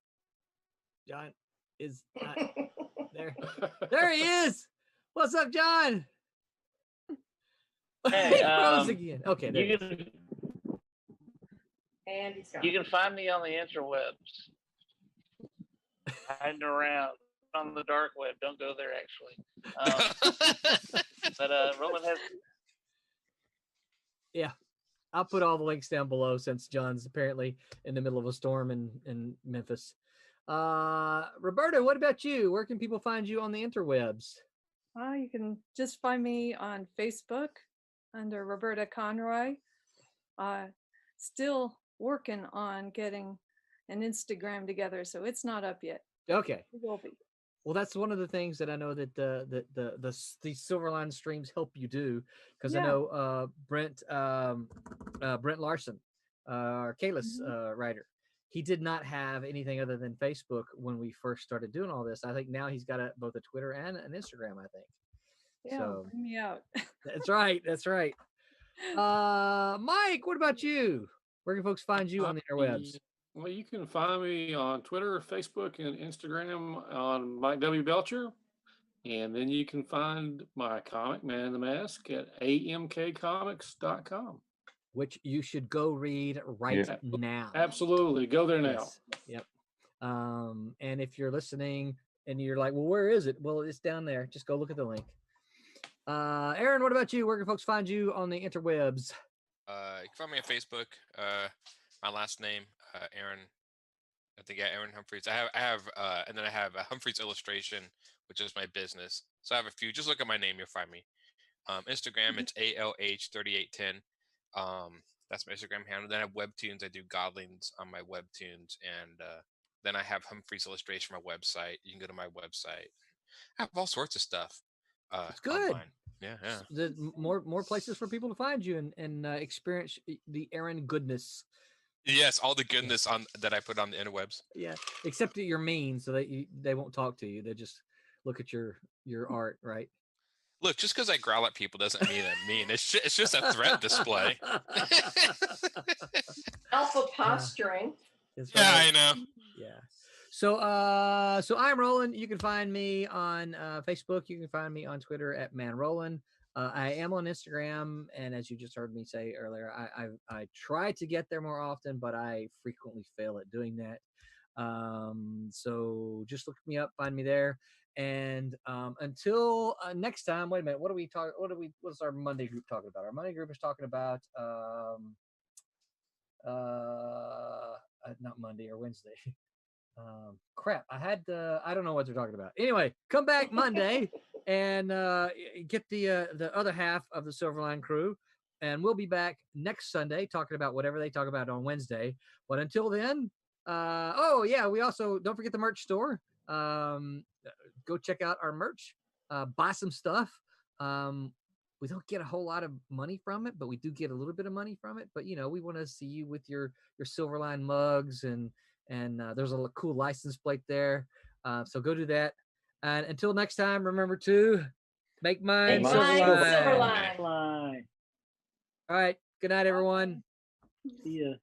John is not there. There he is. What's up, John? Hey, he froze again. Okay. There you can, and he's gone. You can find me on the interwebs. Hiding around on the dark web. Don't go there, actually. But Roland has. Yeah, I'll put all the links down below since John's apparently in the middle of a storm in Memphis. Roberta, what about you? Where can people find you on the interwebs? You can just find me on Facebook under Roberta Conroy. Still working on getting an Instagram together, so it's not up yet. Okay. It will be. Well, that's one of the things that I know that the Silverline streams help you do, because I know Brent Larson, our Kalis writer, he did not have anything other than Facebook when we first started doing all this. I think now he's got both a Twitter and an Instagram, I think. Yeah, so, bring me out. That's right. That's right. Mike, what about you? Where can folks find you on the interwebs? Well, you can find me on Twitter, Facebook, and Instagram on Mike W. Belcher. And then you can find my comic, Man in the Mask, at amkcomics.com. Which you should go read right now. Absolutely. Go there now. Yes. Yep. And if you're listening and you're like, well, where is it? Well, it's down there. Just go look at the link. Aaron, what about you? Where can folks find you on the interwebs? You can find me on Facebook. My last name, Aaron. I think Aaron Humphreys. I have and then I have a Humphreys Illustration, which is my business. So I have a few. Just look at my name, you'll find me. Instagram, it's ALH3810. That's my Instagram handle. Then I have webtoons. I do Godlings on my webtoons, and then I have Humphreys Illustration, my website. You can go to my website. I have all sorts of stuff. It's good. Online. Yeah. There's more places for people to find you and experience the Aaron goodness. Yes, all the goodness that I put on the interwebs. Yeah, except that you're mean, so they won't talk to you. They just look at your art, right? Look, just because I growl at people doesn't mean I'm mean. It's just a threat display. Alpha posturing. Yeah, I know. Yeah. So I'm Roland. You can find me on Facebook. You can find me on Twitter at ManRoland. I am on Instagram, and as you just heard me say earlier, I try to get there more often, but I frequently fail at doing that. So just look me up, find me there. And until next time, wait a minute. What's our Monday group talking about? Our Monday group is talking about not Monday or Wednesday. Crap. I don't know what they're talking about. Anyway, come back Monday and get the other half of the Silverline crew. And we'll be back next Sunday talking about whatever they talk about on Wednesday. But until then, we also don't forget the merch store. Go check out our merch, buy some stuff. We don't get a whole lot of money from it, but we do get a little bit of money from it. But we want to see you with your Silverline mugs and there's a cool license plate there. So go do that. And until next time, remember to make mine Silverline. Silverline. All right. Good night, everyone. See ya.